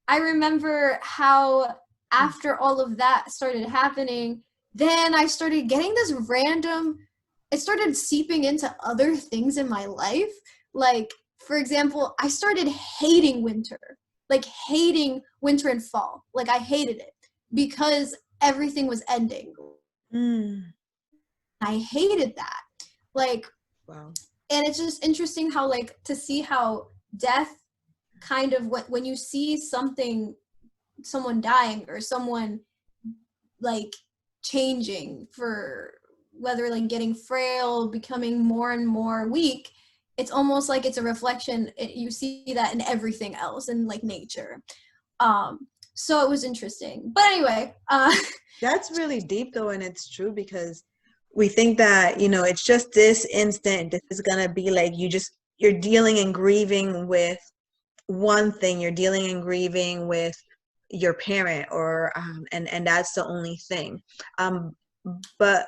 I remember how after all of that started happening, then I started getting this it started seeping into other things in my life. Like, for example, I started hating winter and fall. Like, I hated it because everything was ending. I hated that. Like, Wow. and it's just interesting how, like, to see how death kind of, when you see someone dying or someone, like, changing for whether, like, getting frail, becoming more and more weak, it's almost like it's a reflection. You see that in everything else in like nature. So it was interesting. But anyway, that's really deep though, and it's true because we think that it's just this instant. This is gonna be like you're dealing and grieving with one thing. You're dealing and grieving with your parent, or and that's the only thing. But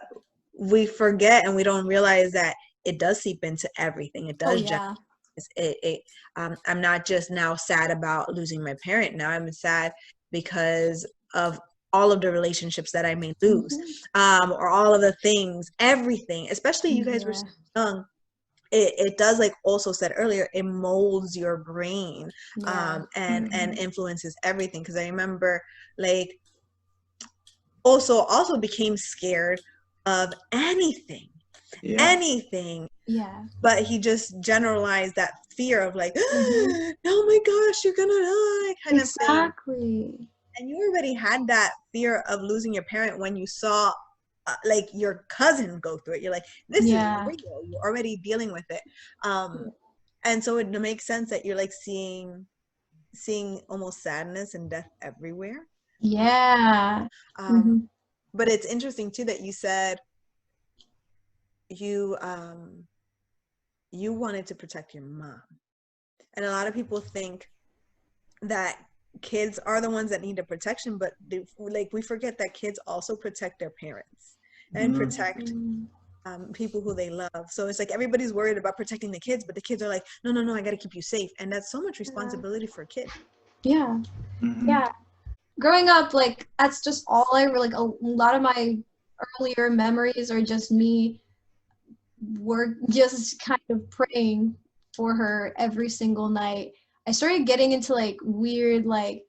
we forget and we don't realize that it does seep into everything. It does. I'm not just now sad about losing my parent. Now I'm sad because of all of the relationships that I may lose, or all of the things, everything. Especially you guys were so young. It does, like also said earlier, it molds your brain, and influences everything. Because I remember, like, also became scared of anything. But he just generalized that fear of like, oh my gosh, you're gonna die kind of thing. Exactly. And you already had that fear of losing your parent when you saw like your cousin go through it. You're like, this is real. You're already dealing with it. And so it makes sense that you're like seeing almost sadness and death everywhere. But it's interesting too that you said you wanted to protect your mom. And a lot of people think that kids are the ones that need the protection, but we forget that kids also protect their parents and protect people who they love. So it's like everybody's worried about protecting the kids, but the kids are like, no, I got to keep you safe. And that's so much responsibility for a kid. Yeah. Growing up, like, that's just all I really, like, a lot of my earlier memories are just me just kind of praying for her every single night. I started getting into like weird, like,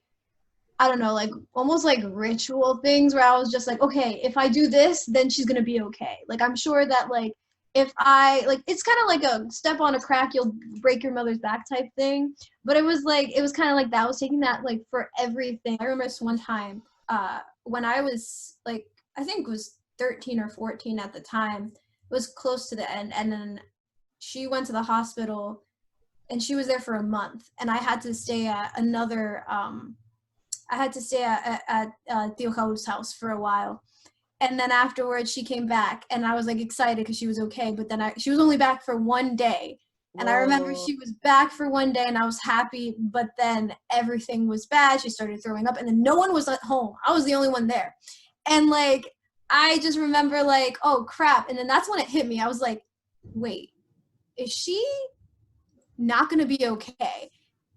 I don't know, like almost like ritual things where I was just like, okay, if I do this, then she's gonna be okay. Like, I'm sure that like if I like, it's kind of like a step on a crack, you'll break your mother's back type thing. But it was kind of like that. I was taking that like for everything. I remember this one time when I was like, I think it was 13 or 14 at the time. It was close to the end, and then she went to the hospital and she was there for a month, and I had to stay at another at Tio Raul's house for a while. And then afterwards she came back and I was like excited because she was okay, but then she was only back for one day And I remember she was back for one day and I was happy, but then everything was bad. She started throwing up and then no one was at home. I was the only one there. And like, I just remember like, oh crap. And then that's when it hit me. I was like, wait, is she not going to be okay?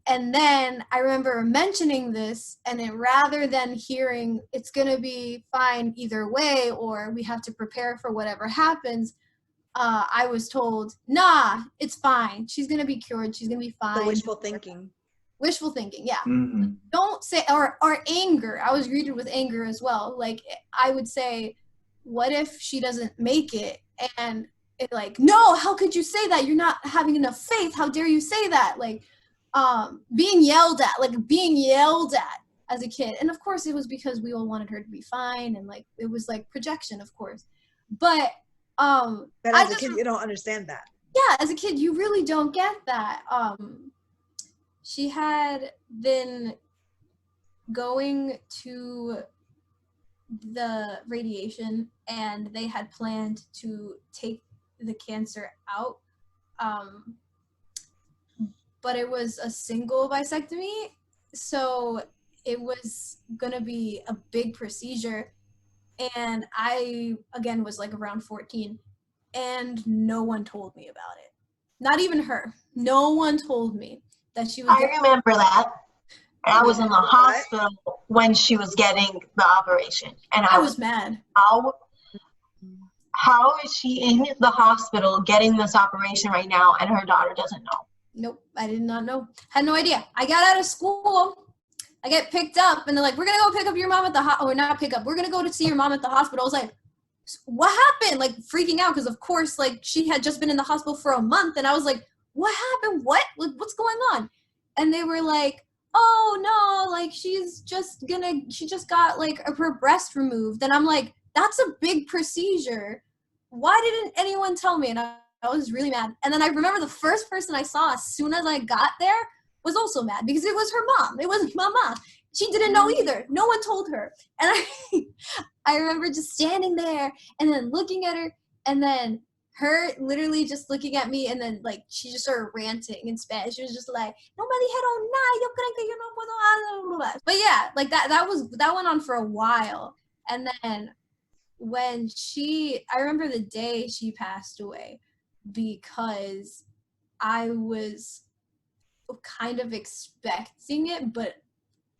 And then I remember mentioning this, and it, rather than hearing it's going to be fine either way, or we have to prepare for whatever happens, I was told, nah, it's fine. She's going to be cured. She's going to be fine. The wishful thinking. Wishful thinking, yeah. Mm-hmm. Don't say, or anger. I was greeted with anger as well. Like, I would say, what if she doesn't make it? And it like, no, how could you say that? You're not having enough faith. How dare you say that? Like, being yelled at as a kid. And of course it was because we all wanted her to be fine, and like it was like projection, of course. But as a kid you don't understand that. Yeah, as a kid you really don't get that. She had been going to the radiation and they had planned to take the cancer out. But it was a single vasectomy, so it was gonna be a big procedure. And I, again, was like around 14, and no one told me about it. Not even her. No one told me that she was. I remember that. I was in the hospital when she was getting the operation, and I was mad. How is she in the hospital getting this operation right now, and her daughter doesn't know? Nope, I did not know. Had no idea. I got out of school. I get picked up, and they're like, we're going to go pick up your mom at the hospital. Or not pick up. We're going to go to see your mom at the hospital. I was like, what happened? Like, freaking out because, of course, like, she had just been in the hospital for a month. And I was like, what happened? What? Like, what's going on? And they were like, oh, no, like, she just got, like, her breast removed. And I'm like, that's a big procedure. Why didn't anyone tell me? And I was really mad. And then I remember the first person I saw as soon as I got there was also mad because it was her mom. It wasn't my mom. She didn't know either. No one told her. And I remember just standing there and then looking at her and then her literally just looking at me, and then like she just started ranting in Spanish. She was just like, nobody had on nada, yo creo que yo no puedo. But yeah, like that went on for a while. And then when I remember the day she passed away, because I was kind of expecting it, but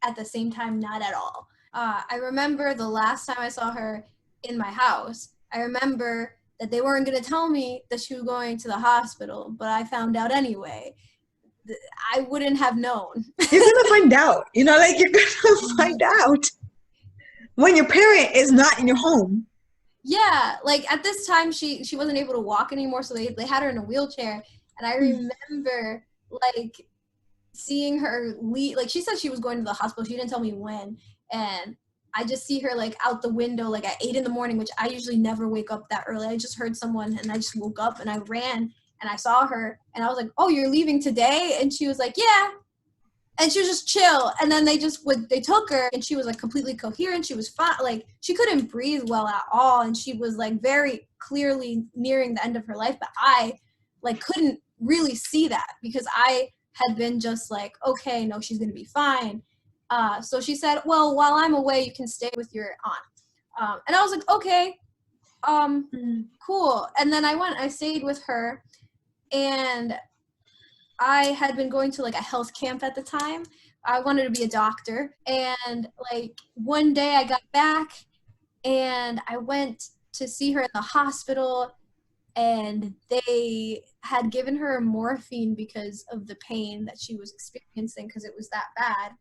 at the same time, not at all. I remember the last time I saw her in my house, I remember that they weren't going to tell me that she was going to the hospital, but I found out anyway. I wouldn't have known. You're going to find out. You know, like, you're going to find out when your parent is not in your home. Yeah, like at this time she wasn't able to walk anymore, so they had her in a wheelchair. And I remember like seeing her leave. Like, she said she was going to the hospital. She didn't tell me when. And I just see her like out the window like at 8 a.m, which I usually never wake up that early. I just heard someone and I just woke up and I ran and I saw her and I was like, oh, you're leaving today? And she was like, yeah. And she was just chill. And then they took her and she was like completely coherent. She was fine. Like, she couldn't breathe well at all. And she was like very clearly nearing the end of her life. But I like couldn't really see that because I had been just like, okay, no, she's going to be fine. So she said, well, while I'm away, you can stay with your aunt. And I was like, okay, cool. And then I stayed with her, and I had been going to like a health camp at the time. I wanted to be a doctor. And like one day I got back and I went to see her in the hospital, and they had given her morphine because of the pain that she was experiencing because it was that bad.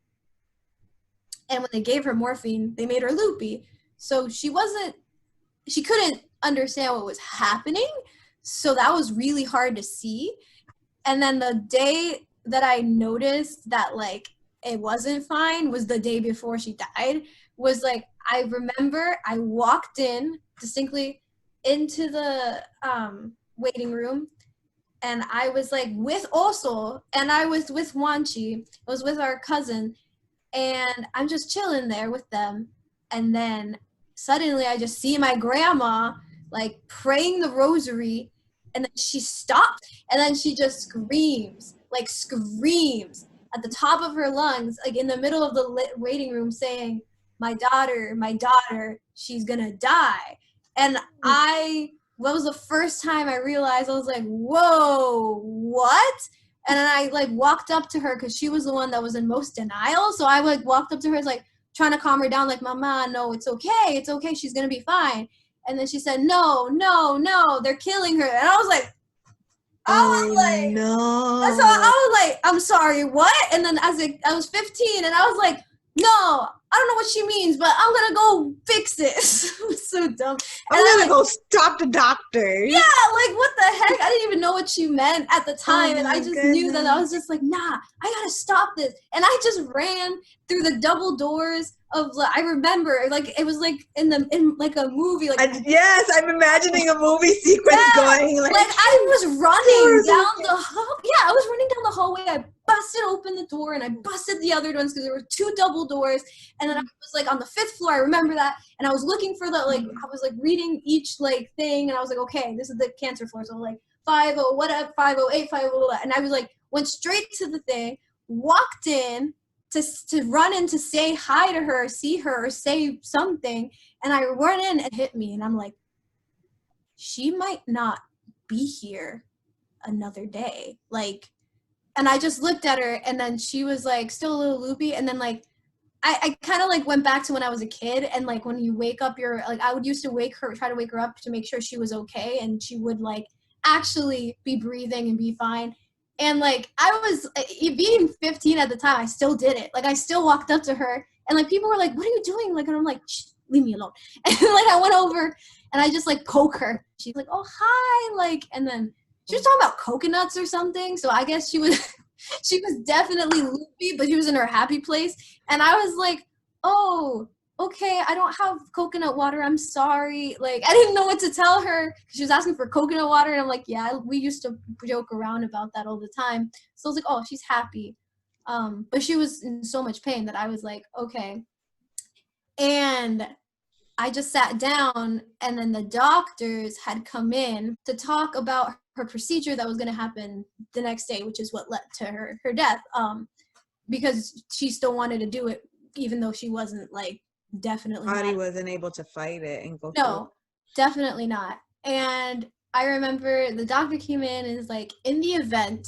And when they gave her morphine, they made her loopy. So she couldn't understand what was happening. So that was really hard to see. And then the day that I noticed that like it wasn't fine was the day before she died. Was like, I remember I walked in distinctly into the waiting room, and I was like with Oso, and I was with Wanchi. I was with our cousin, and I'm just chilling there with them. And then suddenly I just see my grandma like praying the rosary, And then she stopped, and then she just screams at the top of her lungs, like in the middle of the waiting room, saying, my daughter, she's gonna die. And that was the first time I realized, I was like, whoa, what? And then I like walked up to her, because she was the one that was in most denial. So I like walked up to her, like trying to calm her down, like, Mama, no, it's okay, she's gonna be fine. And then she said, no, they're killing her. And I was like, no. So I was like, I'm sorry, what? And then I was 15, and I was like, no, I don't know what she means, but I'm gonna go fix this. It was so dumb. I'm gonna go stop the doctor. Yeah, like what the heck? I didn't even know what she meant at the time, and I just knew that I was just like, nah, I gotta stop this. And I just ran through the double doors of, I remember, like it was like in like a movie, like yes, I'm imagining a movie sequence going like I was running down the hall. Yeah, I was running down the hallway. I busted open the door, and I busted the other ones, because there were 2 double doors. And then I was like on the 5th floor. I remember that, and I was looking for the I was like reading each like thing, and I was like, okay, this is the cancer floor. So like 50 whatever, 508, 50, and I was like went straight to the thing, walked in to run in to say hi to her, see her, or say something, and I run in and it hit me, and I'm like, she might not be here another day, like. And I just looked at her, and then she was like still a little loopy, and then like I kind of like went back to when I was a kid, and like when you wake up, I would used to try to wake her up to make sure she was okay, and she would like actually be breathing and be fine. And like I was being 15 at the time, I still did it. Like I still walked up to her, and like people were like, "What are you doing?" Like, and I'm like, shh, leave me alone. And like I went over, and I just like poke her. She's like, "Oh, hi," like, and then she was talking about coconuts or something. So I guess she was definitely loopy, but she was in her happy place. And I was like, oh, okay, I don't have coconut water, I'm sorry. Like, I didn't know what to tell her. She was asking for coconut water, and I'm like, yeah, we used to joke around about that all the time. So I was like, oh, she's happy. But she was in so much pain that I was like, okay. And I just sat down, and then the doctors had come in to talk about her procedure that was going to happen the next day, which is what led to her death, because she still wanted to do it, even though she wasn't like definitely body wasn't able to fight it and go no, definitely not. And I remember the doctor came in and is like, in the event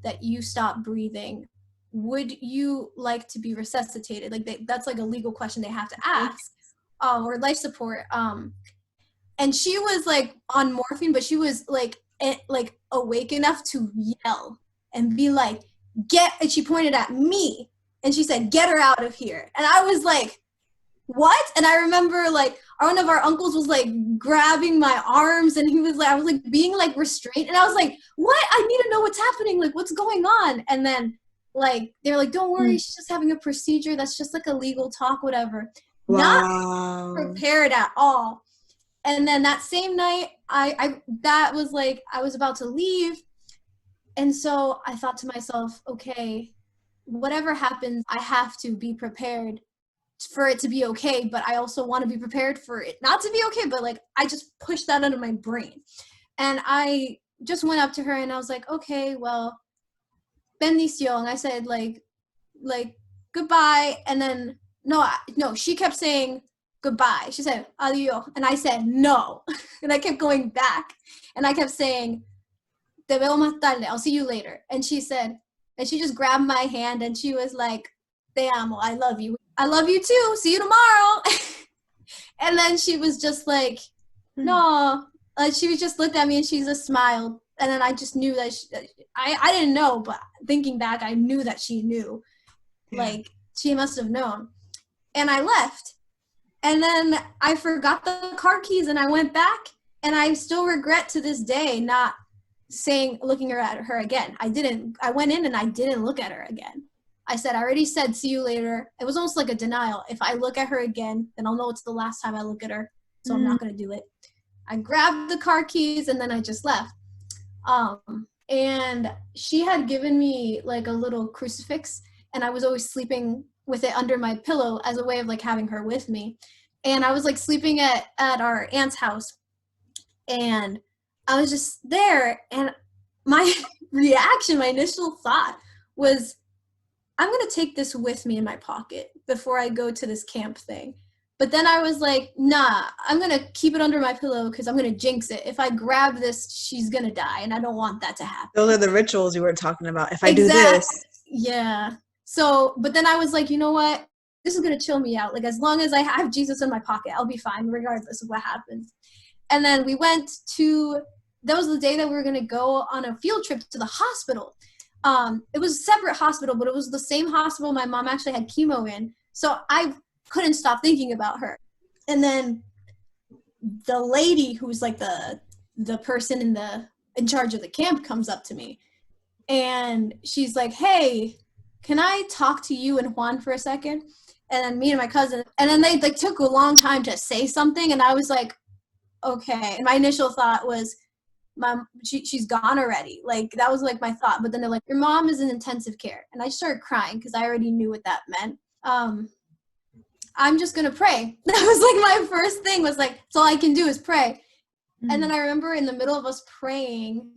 that you stop breathing, would you like to be resuscitated? Like that's like a legal question they have to ask, or life support. And she was like on morphine, but she was like awake enough to yell and be like, and she pointed at me and she said, get her out of here. And I was like, what? And I remember like one of our uncles was like grabbing my arms, and he was like, I was like being like restrained, and I was like, what? I need to know what's happening, like what's going on. And then like they're like, don't worry, she's just having a procedure, that's just like a legal talk, whatever. Wow. Not prepared at all. And then that same night, that was like, I was about to leave. And so I thought to myself, okay, whatever happens, I have to be prepared for it to be okay. But I also want to be prepared for it not to be okay. But like, I just pushed that out of my brain. And I just went up to her and I was like, okay, well, bendición. I said like goodbye. And then, no, she kept saying, goodbye. She said, adios. And I said, no. And I kept going back. And I kept saying, te veo más tarde. I'll see you later. And she said, and she just grabbed my hand and she was like, te amo. I love you. I love you too. See you tomorrow. And then she was just like, no. She just looked at me and she just smiled. And then I just knew that I didn't know, but thinking back, I knew that she knew. Yeah. Like, she must have known. And I left. And then I forgot the car keys and I went back, and I still regret to this day not looking at her again. I went in and I didn't look at her again. I said, I already said, see you later. It was almost like a denial. If I look at her again, then I'll know it's the last time I look at her. So I'm not going to do it. I grabbed the car keys and then I just left. And she had given me like a little crucifix, and I was always sleeping with it under my pillow as a way of like having her with me. And I was like sleeping at our aunt's house, and I was just there, and my reaction, my initial thought was, I'm going to take this with me in my pocket before I go to this camp thing. But then I was like, nah, I'm going to keep it under my pillow because I'm going to jinx it. If I grab this, she's going to die, and I don't want that to happen. Those are the rituals you were talking about. If I do this. Yeah. So, but then I was like, you know what? This is going to chill me out. Like, as long as I have Jesus in my pocket, I'll be fine regardless of what happens. And then we went to, that was the day that we were going to go on a field trip to the hospital. It was a separate hospital, but it was the same hospital my mom actually had chemo in. So I couldn't stop thinking about her. And then the lady who's like the person in charge of the camp comes up to me, and she's like, hey, can I talk to you and Juan for a second? And then me and my cousin, and then they like took a long time to say something, and I was like, okay. And my initial thought was, Mom, she's gone already. Like, that was like my thought. But then they're like, your mom is in intensive care. And I started crying because I already knew what that meant. I'm just going to pray. That was like my first thing, was like, that's all I can do is pray. Mm-hmm. And then I remember in the middle of us praying,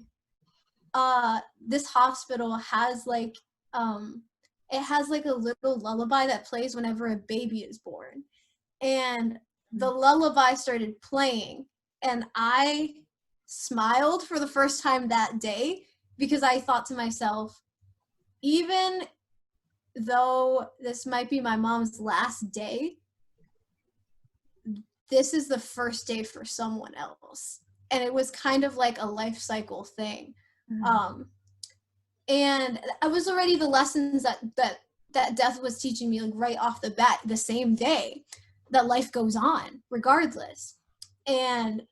this hospital has like, it has like a little lullaby that plays whenever a baby is born. And the lullaby started playing, and I smiled for the first time that day, because I thought to myself, even though this might be my mom's last day, this is the first day for someone else. And it was kind of like a life cycle thing. Mm-hmm. And it was already the lessons that death was teaching me, like right off the bat, the same day, that life goes on regardless. And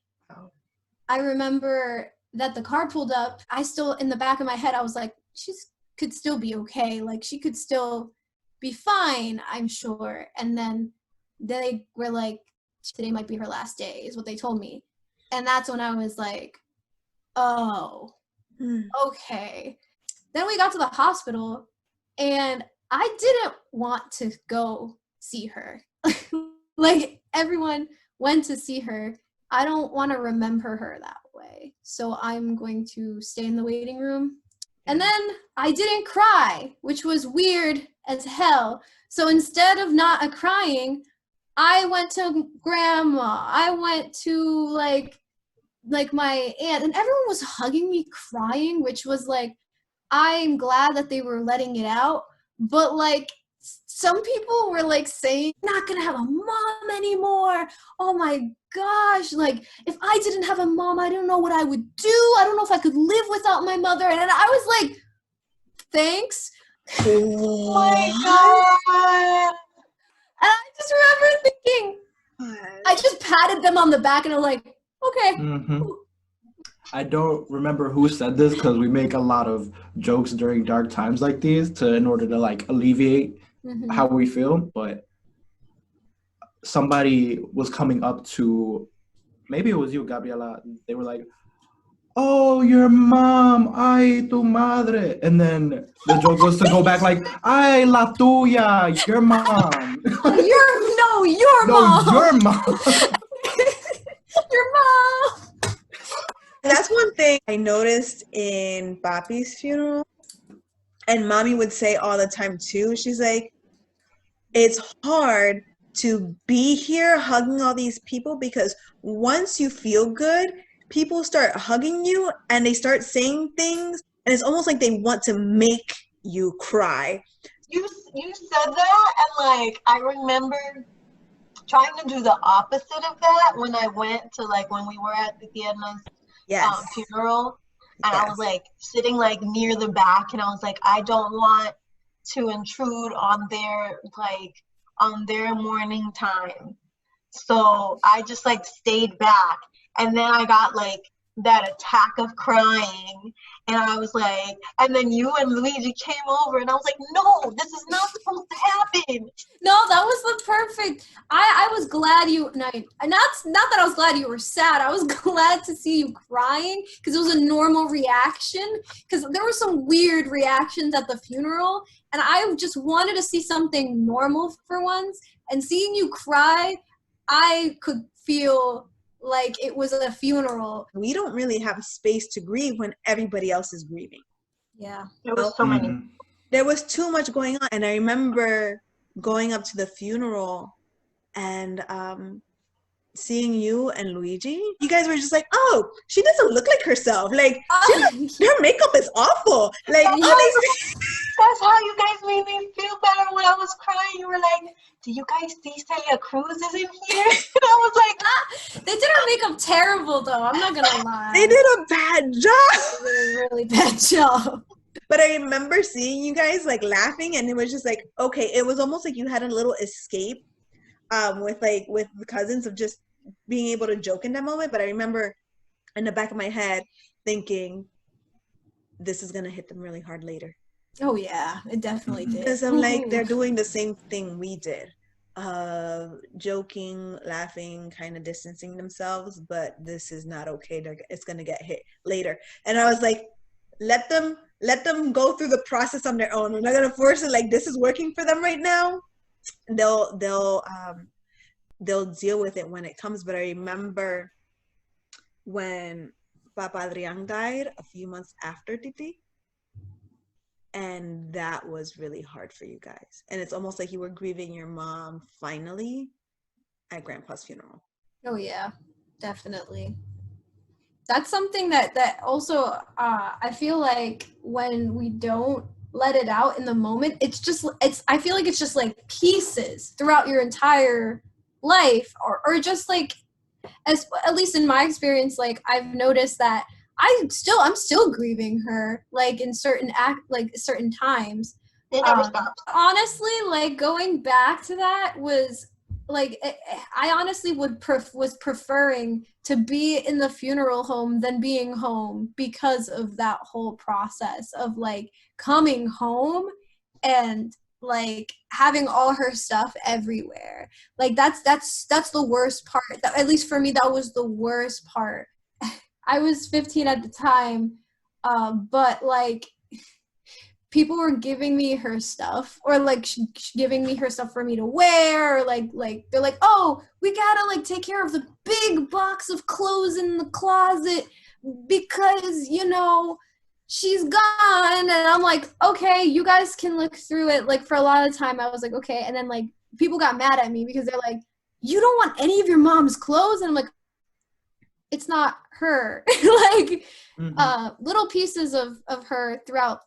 I remember that the car pulled up. I still, in the back of my head, I was like, she could still be okay. Like, she could still be fine, I'm sure. And then they were like, today might be her last day, is what they told me. And that's when I was like, oh, okay. Then we got to the hospital, and I didn't want to go see her. Like, everyone went to see her. I don't want to remember her that way. So I'm going to stay in the waiting room. And then I didn't cry, which was weird as hell. So instead of not crying, I went to grandma. I went to like my aunt, and everyone was hugging me, crying, which was like, I'm glad that they were letting it out. But like, some people were like saying, not gonna have a mom anymore. Oh my gosh, like, if I didn't have a mom, I don't know what I would do. I don't know if I could live without my mother. And I was like, thanks. Oh my God. And I just remember thinking, I just patted them on the back, and I'm like, okay. Mm-hmm. I don't remember who said this, because we make a lot of jokes during dark times like these in order to like alleviate how we feel. But somebody was coming up to, maybe it was you, Gabriela. They were like, oh, your mom, ay, tu madre. And then the joke was to go back like, ay, la tuya, your mom. Your mom. Your mom. Your mom. That's one thing I noticed in Papi's funeral, and Mommy would say all the time too. She's like, it's hard to be here hugging all these people, because once you feel good, people start hugging you and they start saying things, and it's almost like they want to make you cry. You said that, and like, I remember trying to do the opposite of that when I went to, like, when we were at the Tierna's funeral, and I was like sitting like near the back, and I was like, I don't want to intrude on their mourning time, so I just like stayed back. And then I got like that attack of crying, and I was like, and then you and Luigi came over, and I was like, no, this is not supposed to happen. No, that was the perfect. I was glad you, not that I was glad you were sad. I was glad to see you crying, because it was a normal reaction, because there were some weird reactions at the funeral, and I just wanted to see something normal for once. And seeing you cry, I could feel like it was a funeral. We don't really have space to grieve when everybody else is grieving. Yeah. There was so many. There was too much going on. And I remember going up to the funeral and seeing you and Luigi. You guys were just like, oh, she doesn't look like herself. Like, her makeup is awful. Like, That's how you guys made me feel better when I was crying. You were like, do you guys see Celia Cruz is in here? And I was like, they did her makeup terrible though, I'm not gonna lie. They did a bad job. They did a really bad job. But I remember seeing you guys like laughing, and it was just like, okay, it was almost like you had a little escape with the cousins of just being able to joke in that moment. But I remember in the back of my head thinking, this is gonna hit them really hard later. Oh yeah, it definitely did. Because I'm like, they're doing the same thing we did, joking, laughing, kind of distancing themselves, but this is not okay. It's gonna get hit later. And I was like, let them go through the process on their own. We're not gonna force it. Like, this is working for them right now. They'll deal with it when it comes. But I remember when Papa Adrian died a few months after Titi, and that was really hard for you guys. And it's almost like you were grieving your mom finally at Grandpa's funeral. Oh yeah, definitely. That's something that also I feel like when we don't let it out in the moment, I feel like it's just like pieces throughout your entire life, or just like, at least in my experience, like I've noticed that I'm still grieving her, like in certain times. it never stops. Honestly, like going back to that was like, I honestly was preferring to be in the funeral home than being home, because of that whole process of like coming home and like having all her stuff everywhere. Like that's the worst part. At least for me, that was the worst part. I was 15 at the time, but like people were giving me her stuff, or like giving me her stuff for me to wear, or like they're like, oh, we gotta like take care of the big box of clothes in the closet because, you know, she's gone. And I'm like, okay, you guys can look through it. Like for a lot of time I was like, okay. And then like people got mad at me because they're like, you don't want any of your mom's clothes? And I'm like, it's not her. Like little pieces of her throughout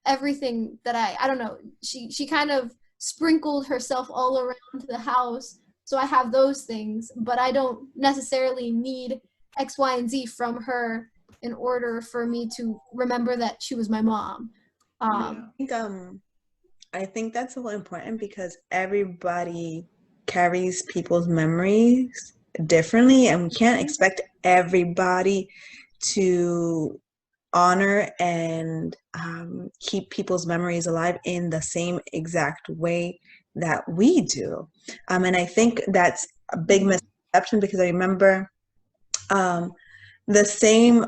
everything that I don't know. She kind of sprinkled herself all around the house. So I have those things, but I don't necessarily need X, Y, and Z from her in order for me to remember that she was my mom. I think that's so important because everybody carries people's memories differently, and we can't expect everybody to honor and keep people's memories alive in the same exact way that we do. And I think that's a big misconception, because I remember the same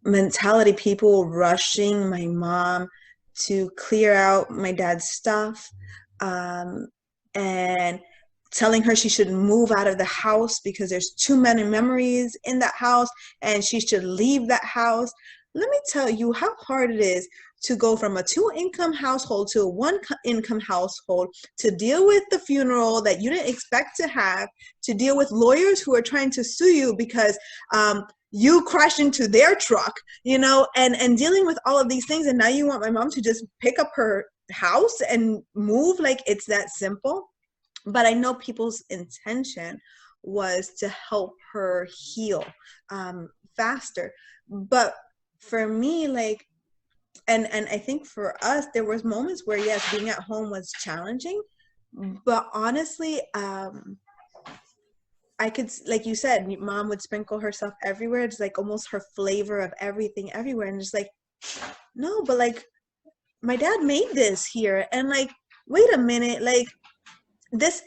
mentality, people rushing my mom to clear out my dad's stuff, and telling her she should move out of the house because there's too many memories in that house and she should leave that house. Let me tell you how hard it is to go from a 2-income household to a 1-income household, to deal with the funeral that you didn't expect to have, to deal with lawyers who are trying to sue you because you crashed into their truck, you know, and dealing with all of these things. And now you want my mom to just pick up her house and move, like it's that simple. But I know people's intention was to help her heal faster. But for me, like, and I think for us, there was moments where, yes, being at home was challenging. But honestly, I could, like you said, mom would sprinkle herself everywhere. It's like almost her flavor of everything everywhere. And just like, no, but like, my dad made this here. And like, wait a minute, like, this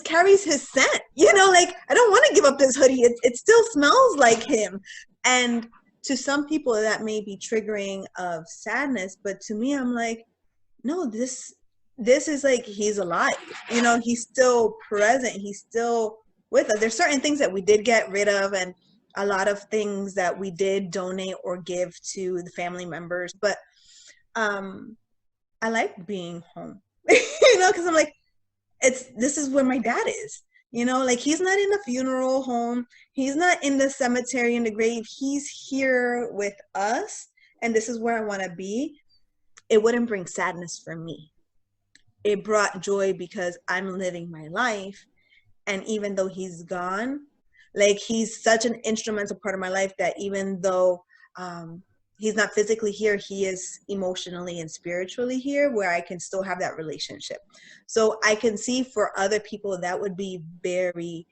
carries his scent, you know, like I don't want to give up this hoodie. It still smells like him. And to some people that may be triggering of sadness, but to me, I'm like, no, this is like, he's alive, you know, he's still present, he's still with us. There's certain things that we did get rid of, and a lot of things that we did donate or give to the family members. But I like being home, because I'm like, this is where my dad is. Like, he's not in the funeral home. He's not in the cemetery in the grave. He's here with us, and this is where I want to be. It wouldn't bring sadness for me. It brought joy because I'm living my life. And even though he's gone, like, he's such an instrumental part of my life that even though he's not physically here, he is emotionally and spiritually here, where I can still have that relationship. So I can see for other people that would be very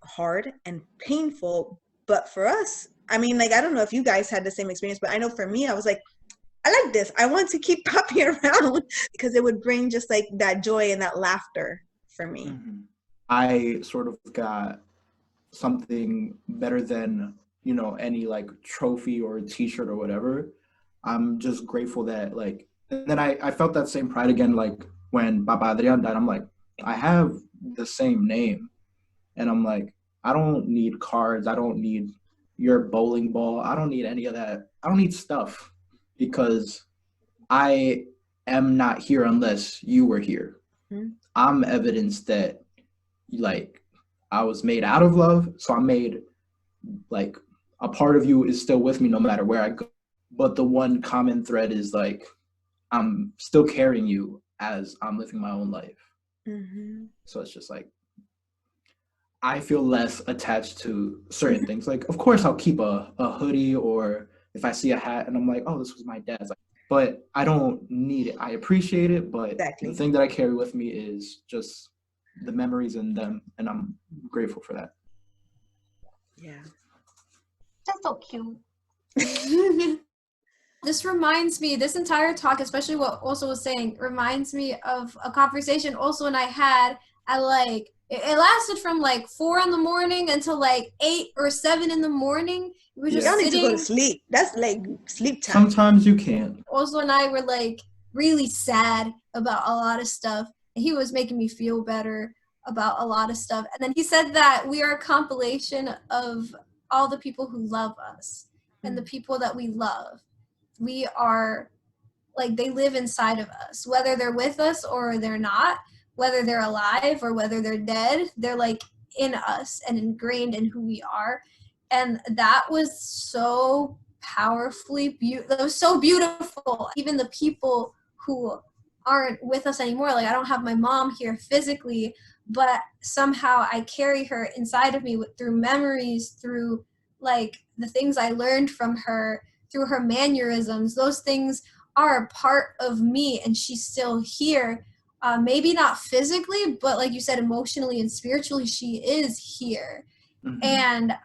hard and painful. But for us, I mean, like, I don't know if you guys had the same experience, but I know for me, I was like, I like this. I want to keep Poppy around because it would bring just like that joy and that laughter for me. Mm-hmm. I sort of got something better than, any like trophy or t-shirt or whatever. I'm just grateful that, like, and then I felt that same pride again, like when Papa Adrian died. I'm like, I have the same name, and I'm like, I don't need cards. I don't need your bowling ball. I don't need any of that. I don't need stuff, because I am not here unless you were here. Mm-hmm. I'm evidence that, like, I was made out of love, so I'm made, like, a part of you is still with me no matter where I go. But the one common thread is, like, I'm still carrying you as I'm living my own life. Mm-hmm. So it's just like, I feel less attached to certain things. Like, of course, I'll keep a hoodie, or if I see a hat and I'm like, oh, this was my dad's. But I don't need it. I appreciate it, but exactly. The thing that I carry with me is just the memories in them, and I'm grateful for that. Yeah. That's so cute. This reminds me, this entire talk, especially what also was saying, reminds me of a conversation also and I had at like, it lasted from like 4 a.m. until like 8 or 7 a.m. We were just y'all sitting. Need to go to sleep. That's like sleep time. Sometimes you can't. Also and I were like really sad about a lot of stuff. And he was making me feel better about a lot of stuff. And then he said that we are a compilation of all the people who love us and the people that we love. We are, like, they live inside of us, whether they're with us or they're not, whether they're alive or whether they're dead, they're like in us and ingrained in who we are. And that was so powerfully that was so beautiful. Even the people who aren't with us anymore, like, I don't have my mom here physically, but somehow I carry her inside of me through memories, through like the things I learned from her, through her mannerisms. Those things are a part of me, and she's still here. Maybe not physically, but like you said, emotionally and spiritually, she is here. Mm-hmm. And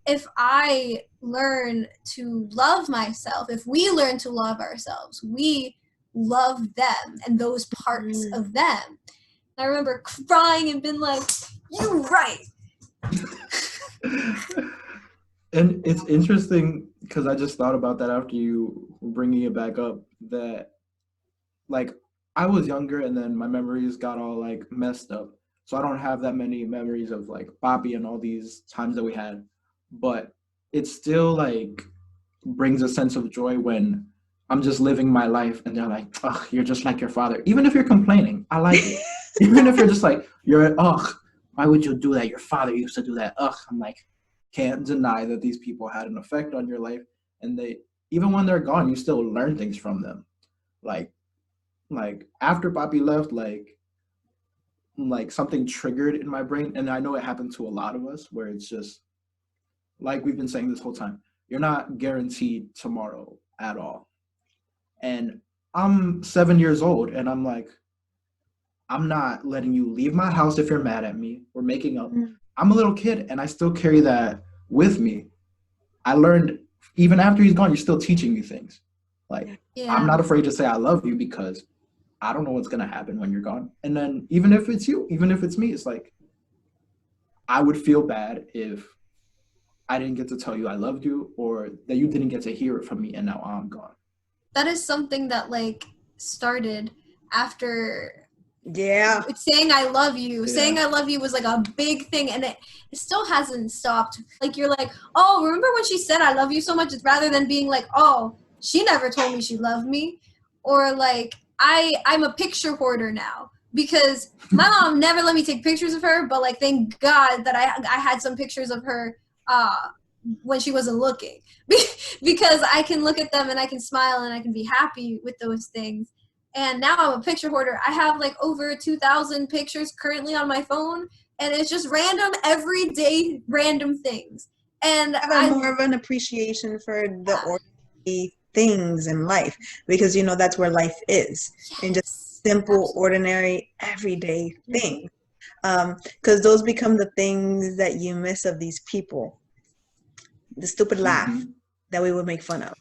if I learn to love myself, if we learn to love ourselves, we love them and those parts of them. I remember crying and being like, "You're right." And it's interesting because I just thought about that after you were bringing it back up, that, like, I was younger and then my memories got all like messed up. So I don't have that many memories of like Bobby and all these times that we had. But it still like brings a sense of joy when I'm just living my life and they're like, "Oh, you're just like your father." Even if you're complaining, I like it. Even if you're just like, why would you do that? Your father used to do that. I'm like, can't deny that these people had an effect on your life, and they, even when they're gone, you still learn things from them. Like after Papi left, like something triggered in my brain, and I know it happened to a lot of us, where it's just like we've been saying this whole time, you're not guaranteed tomorrow at all. And I'm 7 years old, and I'm like, I'm not letting you leave my house if you're mad at me. We're making up. I'm a little kid, and I still carry that with me. I learned, even after he's gone, you're still teaching me things. Like, yeah. I'm not afraid to say I love you because I don't know what's going to happen when you're gone. And then even if it's you, even if it's me, it's like, I would feel bad if I didn't get to tell you I loved you, or that you didn't get to hear it from me and now I'm gone. That is something that like started after Yeah. Saying I love you. Yeah. Saying I love you was like a big thing, and it still hasn't stopped. Like, you're like, oh, remember when she said I love you so much? It's rather than being like, oh, she never told me she loved me. Or like, I'm a picture hoarder now. Because my mom never let me take pictures of her, but like, thank God that I had some pictures of her when she wasn't looking. Because I can look at them and I can smile and I can be happy with those things. And now I'm a picture hoarder. I have like over 2,000 pictures currently on my phone, and it's just random, everyday, random things. And I have more of an appreciation for the ordinary things in life, because you know that's where life is, and just simple, ordinary, everyday things. Because those become the things that you miss of these people. The stupid laugh that we would make fun of.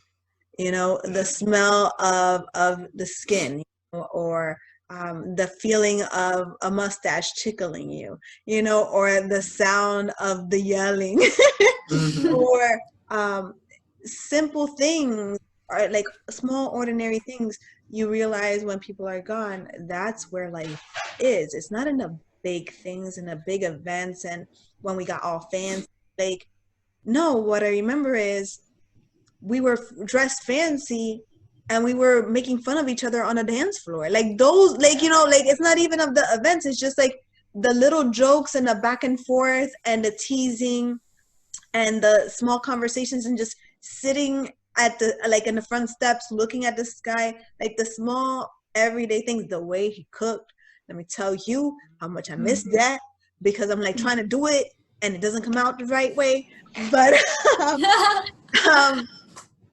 You know, the smell of the skin, you know, or the feeling of a mustache tickling you, you know, or the sound of the yelling, or simple things, or like small ordinary things. You realize when people are gone, that's where life is. It's not in the big things and the big events and when we got all fancy. Like, no, what I remember is we were dressed fancy and we were making fun of each other on a dance floor. Like those, like, you know, like it's not even of the events. It's just like the little jokes and the back and forth and the teasing and the small conversations and just sitting at the, like in the front steps, looking at the sky, like the small everyday things, the way he cooked. Let me tell you how much I miss that, because I'm like trying to do it and it doesn't come out the right way. But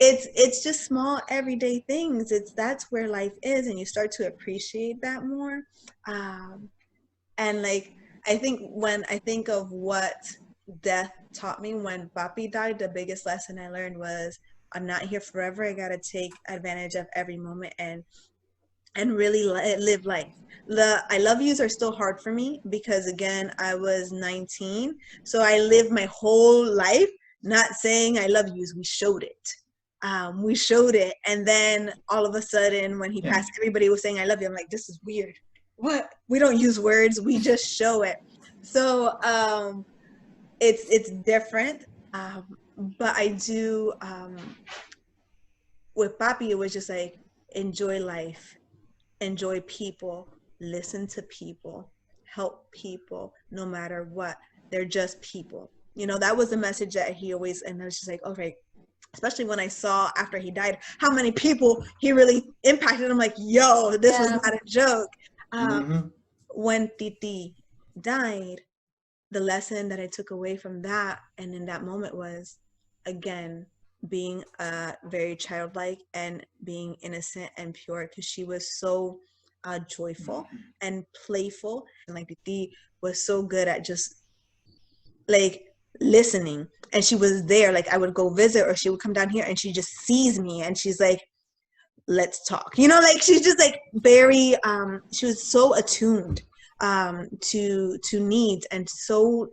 it's just small everyday things. That's where life is, and you start to appreciate that more. And like, I think when I think of what death taught me when Papi died, the biggest lesson I learned was I'm not here forever. I gotta take advantage of every moment and really live life. The I love yous are still hard for me because again, I was 19, so I lived my whole life not saying I love yous. We showed it. And then all of a sudden when he passed, everybody was saying I love you. I'm like, this is weird. What? We don't use words, we just show it. So it's different, but I do with Papi, it was just like enjoy life, enjoy people, listen to people, help people, no matter what. They're just people. You know, that was the message that he always, and I was just like, okay, especially when I saw after he died, how many people he really impacted. I'm like, yo, this was not a joke. When Titi died, the lesson that I took away from that and in that moment was, again, being very childlike and being innocent and pure, because she was so joyful and playful, and like Titi was so good at just like listening, and she was there. Like I would go visit or she would come down here and she just sees me and she's like, let's talk, you know, like she's just like very she was so attuned to needs, and so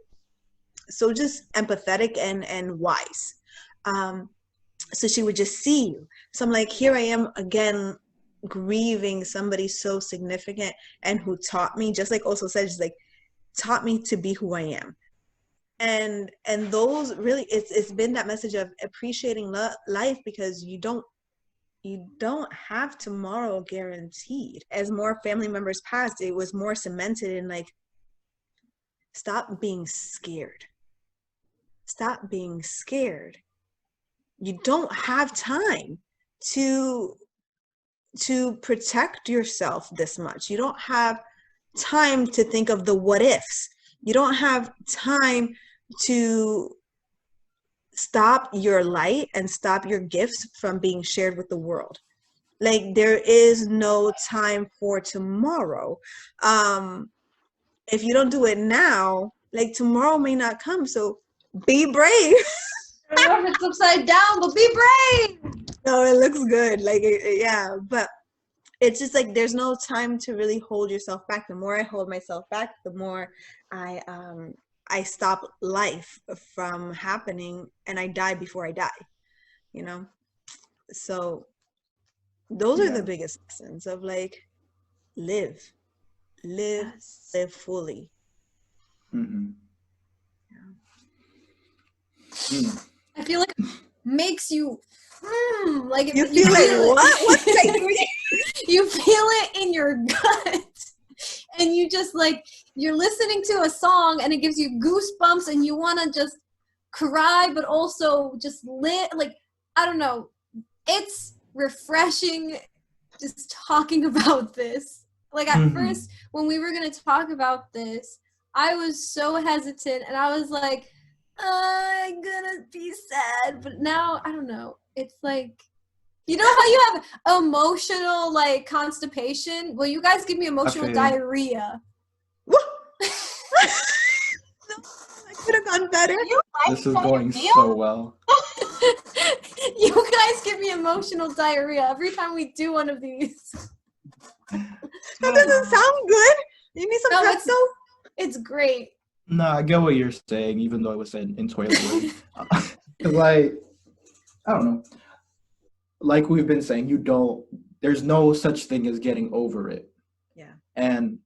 just empathetic and wise. So she would just see you. So I'm like, here I am again grieving somebody so significant and who taught me, just like also said, she's like taught me to be who I am. And those really, it's been that message of appreciating life, because you don't have tomorrow guaranteed. As more family members passed, it was more cemented in like, stop being scared. Stop being scared. You don't have time to protect yourself this much. You don't have time to think of the what ifs. You don't have time to stop your light and stop your gifts from being shared with the world. Like there is no time for tomorrow. If you don't do it now, like tomorrow may not come. So be brave. I don't know if it's upside down, but be brave. No, it looks good. Like, yeah, but it's just like there's no time to really hold yourself back. The more I hold myself back, the more I stop life from happening, and I die before I die, you know? So those are the biggest lessons of like, live live fully. Mm-hmm. Yeah. I feel like it makes you like you feel like what? What's making me? You feel it in your gut, and you just like you're listening to a song, and it gives you goosebumps, and you want to just cry, but also just like I don't know. It's refreshing just talking about this. Like at first, when we were gonna talk about this, I was so hesitant, and I was like, I'm gonna be sad. But now I don't know. It's like, you know how you have emotional like constipation? Well, you guys give me emotional diarrhea. No, I could have gone better. This is going so well. You guys give me emotional diarrhea every time we do one of these. That doesn't sound good. You need some Pepto? It's great. No, I get what you're saying, even though it was said in toilet words. Like, I don't know. Like we've been saying, there's no such thing as getting over it. Yeah. And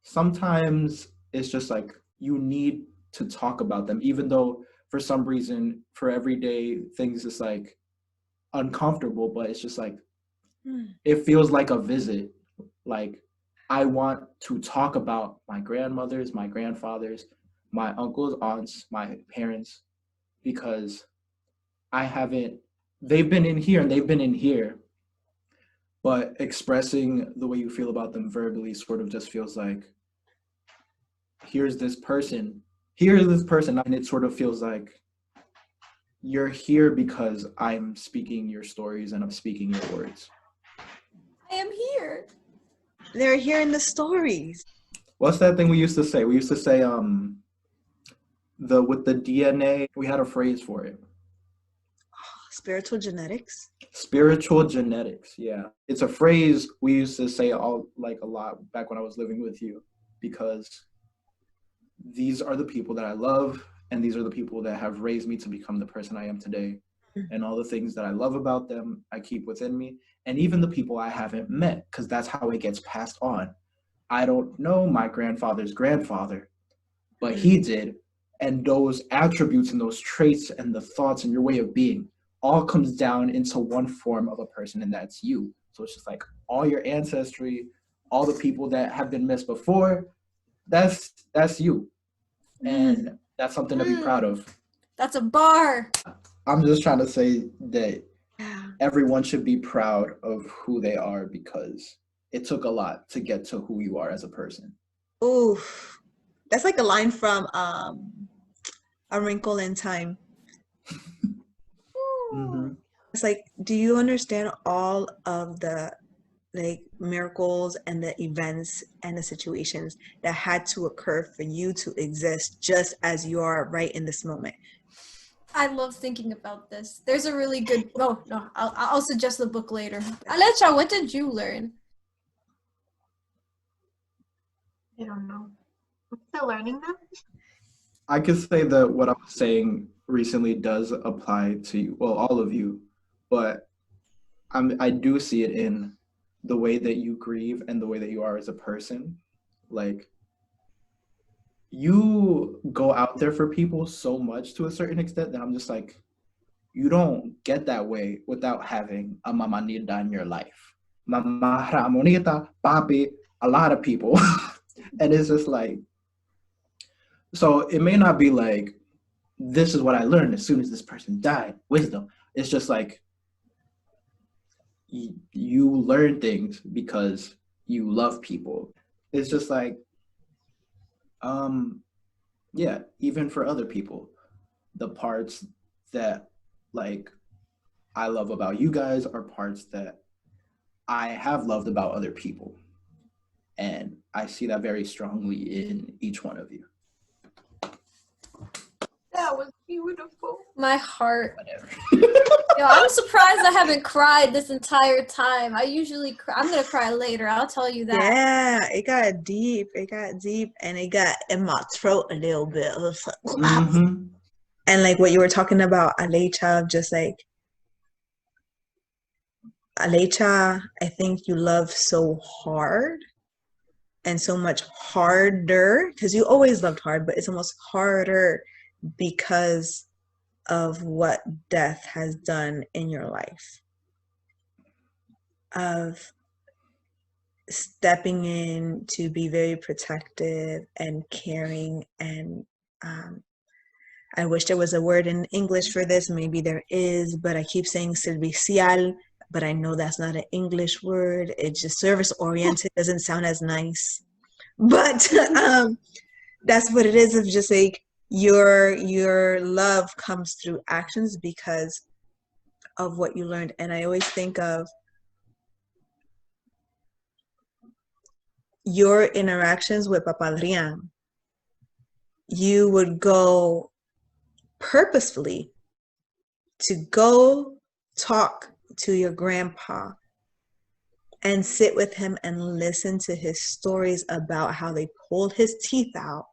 sometimes it's just like you need to talk about them, even though for some reason, for everyday things, it's like uncomfortable, but it's just like, it feels like a visit. Like, I want to talk about my grandmothers, my grandfathers, my uncles, aunts, my parents, because they've been in here and they've been in here, but expressing the way you feel about them verbally sort of just feels like, here's this person, and it sort of feels like you're here because I'm speaking your stories and I'm speaking your words. I am here. They're hearing the stories. What's that thing we used to say? We used to say, with the DNA, we had a phrase for it. Spiritual genetics. Spiritual genetics, yeah. It's a phrase we used to say a lot back when I was living with you, because these are the people that I love, and these are the people that have raised me to become the person I am today. And all the things that I love about them, I keep within me. And even the people I haven't met, because that's how it gets passed on. I don't know my grandfather's grandfather, but he did. And those attributes and those traits and the thoughts and your way of being all comes down into one form of a person, and that's you. So it's just like all your ancestry, all the people that have been missed before, that's you. And that's something to be proud of. That's a bar. I'm just trying to say that everyone should be proud of who they are, because it took a lot to get to who you are as a person. Ooh, that's like a line from A Wrinkle in Time. It's like, do you understand all of the like miracles and the events and the situations that had to occur for you to exist just as you are right in this moment? I love thinking about this. There's a really good. Oh no, I'll suggest the book later. Alecha, what did you learn? I don't know. I'm still learning that. I could say that what I was saying recently does apply to you, well, all of you, but I do see it in the way that you grieve and the way that you are as a person. Like, you go out there for people so much to a certain extent that I'm just like, you don't get that way without having a Mama Nilda in your life. Mama Ramonita, Papi, a lot of people. And it's just like, so it may not be like, this is what I learned as soon as this person died, wisdom. It's just like, you learn things because you love people. It's just like, yeah, even for other people, the parts that like I love about you guys are parts that I have loved about other people. And I see that very strongly in each one of you. That was beautiful. My heart. Whatever. Yo, I'm surprised I haven't cried this entire time. I usually cry. I'm gonna cry later. I'll tell you that. Yeah, it got deep. And it got in my throat a little bit. It was like, And like what you were talking about, Alecha, just like, Alecha, I think you love so hard and so much harder, because you always loved hard, but it's almost harder because of what death has done in your life, of stepping in to be very protective and caring. And I wish there was a word in English for this. Maybe there is, but I keep saying servicial, but I know that's not an English word. It's just service oriented. Doesn't sound as nice, but that's what it is. Of just like your love comes through actions because of what you learned. And I always think of your interactions with Papa Adrian. You would go purposefully to go talk to your grandpa and sit with him and listen to his stories about how they pulled his teeth out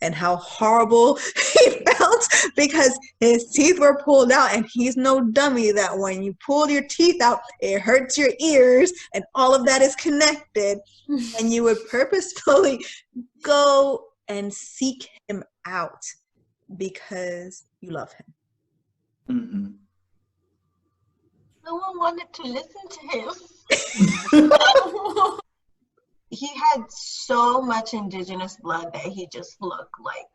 and how horrible he felt because his teeth were pulled out. And he's no dummy that when you pull your teeth out, it hurts your ears and all of that is connected. And you would purposefully go and seek him out because you love him. Mm-hmm. No one wanted to listen to him. He had so much indigenous blood that he just looked like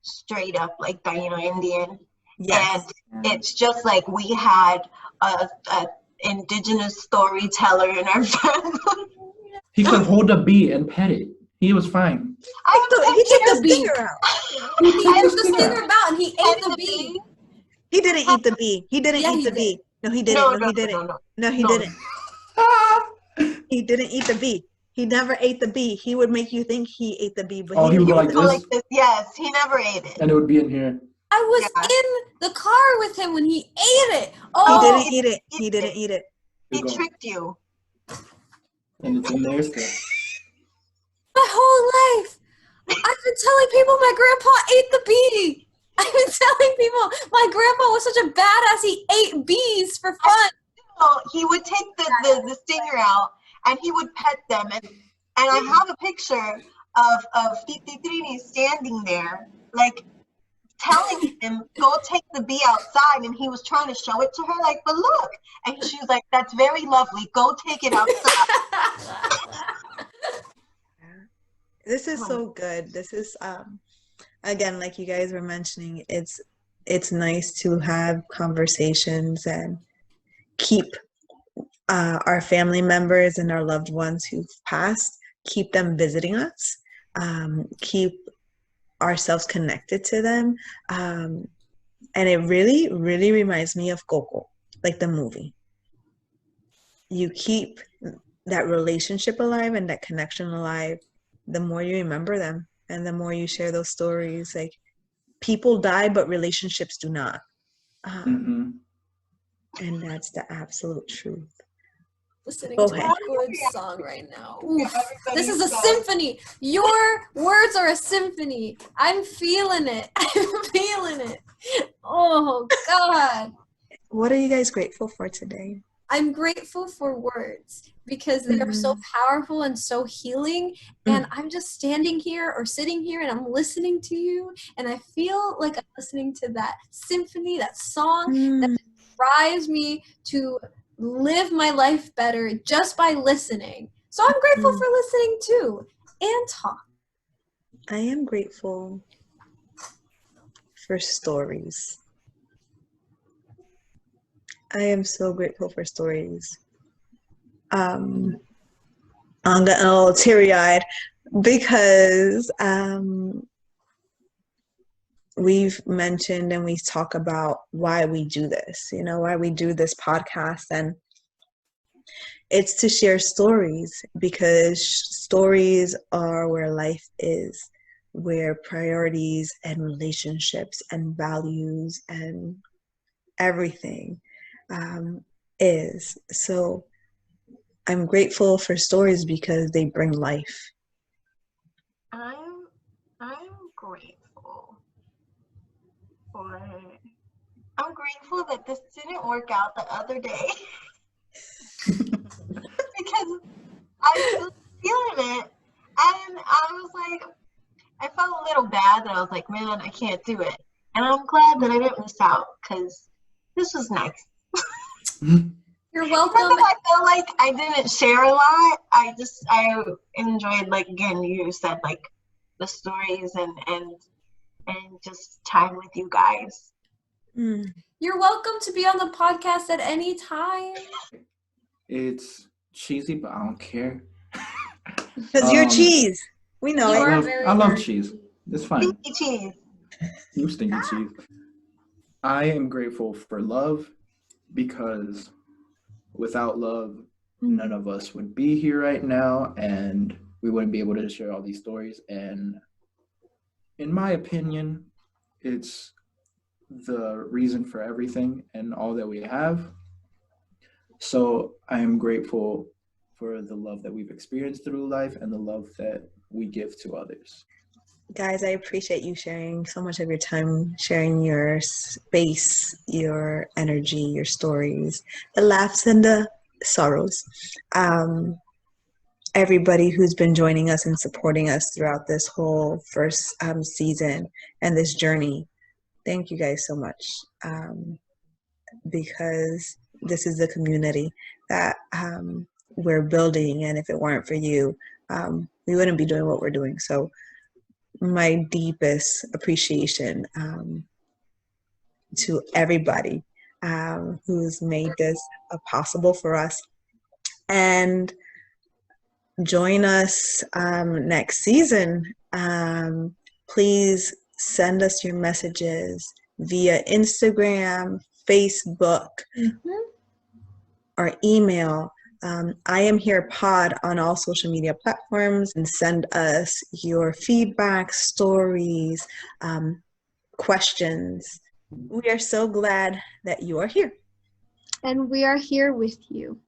straight up like Taino Indian. Yes. And it's just like we had a indigenous storyteller in our family. He could hold a bee and pet it. He was fine. He took the stinger out. He took the stinger out and he ate the bee. He didn't eat the bee. He didn't eat the bee. No, he didn't. No, he didn't. No, he didn't. He didn't eat the bee. He never ate the bee. He would make you think he ate the bee, but he would go like this? Yes, he never ate it. And it would be in here. I was in the car with him when he ate it. Oh, he didn't eat it. He didn't eat it. He tricked you. And it's in there still. My whole life, I've been telling people my grandpa ate the bee. I've been telling people my grandpa was such a badass. He ate bees for fun. He would take the stinger out and he would pet them. And I have a picture of Titi Trini standing there, like telling him, go take the bee outside. And he was trying to show it to her, like, but look. And she was like, that's very lovely. Go take it outside. This is so good. This is, again, like you guys were mentioning, it's nice to have conversations and keep our family members and our loved ones who've passed, keep them visiting us, keep ourselves connected to them. And it really, really reminds me of Coco, like the movie. You keep that relationship alive and that connection alive, the more you remember them and the more you share those stories. Like, people die, but relationships do not. And that's the absolute truth. Listening to a good song right now. Oof. This is a symphony. Your words are a symphony. I'm feeling it. I'm feeling it. Oh, God. What are you guys grateful for today? I'm grateful for words because they are so powerful and so healing. And I'm just standing here or sitting here and I'm listening to you. And I feel like I'm listening to that symphony, that song that drives me to live my life better just by listening. So I'm grateful for listening too and talk. I am grateful for stories. I am so grateful for stories. I'm getting a little teary-eyed because we've mentioned and we talk about why we do this, why we do this podcast. And it's to share stories because stories are where life is, where priorities and relationships and values and everything is. So I'm grateful for stories because they bring life. I'm grateful I'm grateful that this didn't work out the other day because I was feeling it, and I was like, I felt a little bad that I was like, man, I can't do it. And I'm glad that I didn't miss out because this was nice. You're Not welcome. that I felt like I didn't share a lot. I enjoyed, like, again, you said, like, the stories and just time with you guys. You're welcome to be on the podcast at any time. It's cheesy, but I don't care. Because you're cheese. We know You it. are I love cheese. It's fine. Stinky cheese. You stinky cheese. I am grateful for love because without love, none of us would be here right now and we wouldn't be able to share all these stories. And in my opinion, it's the reason for everything and all that we have. So I am grateful for the love that we've experienced through life and the love that we give to others. Guys, I appreciate you sharing so much of your time, sharing your space, your energy, your stories, the laughs and the sorrows. Everybody who's been joining us and supporting us throughout this whole first season and this journey. Thank you guys so much, because this is the community that we're building, and if it weren't for you, we wouldn't be doing what we're doing. So my deepest appreciation to everybody who's made this possible for us. And join us next season. Please send us your messages via Instagram, Facebook, or email. IAmHerePod on all social media platforms, and send us your feedback, stories, questions. We are so glad that you are here. And we are here with you.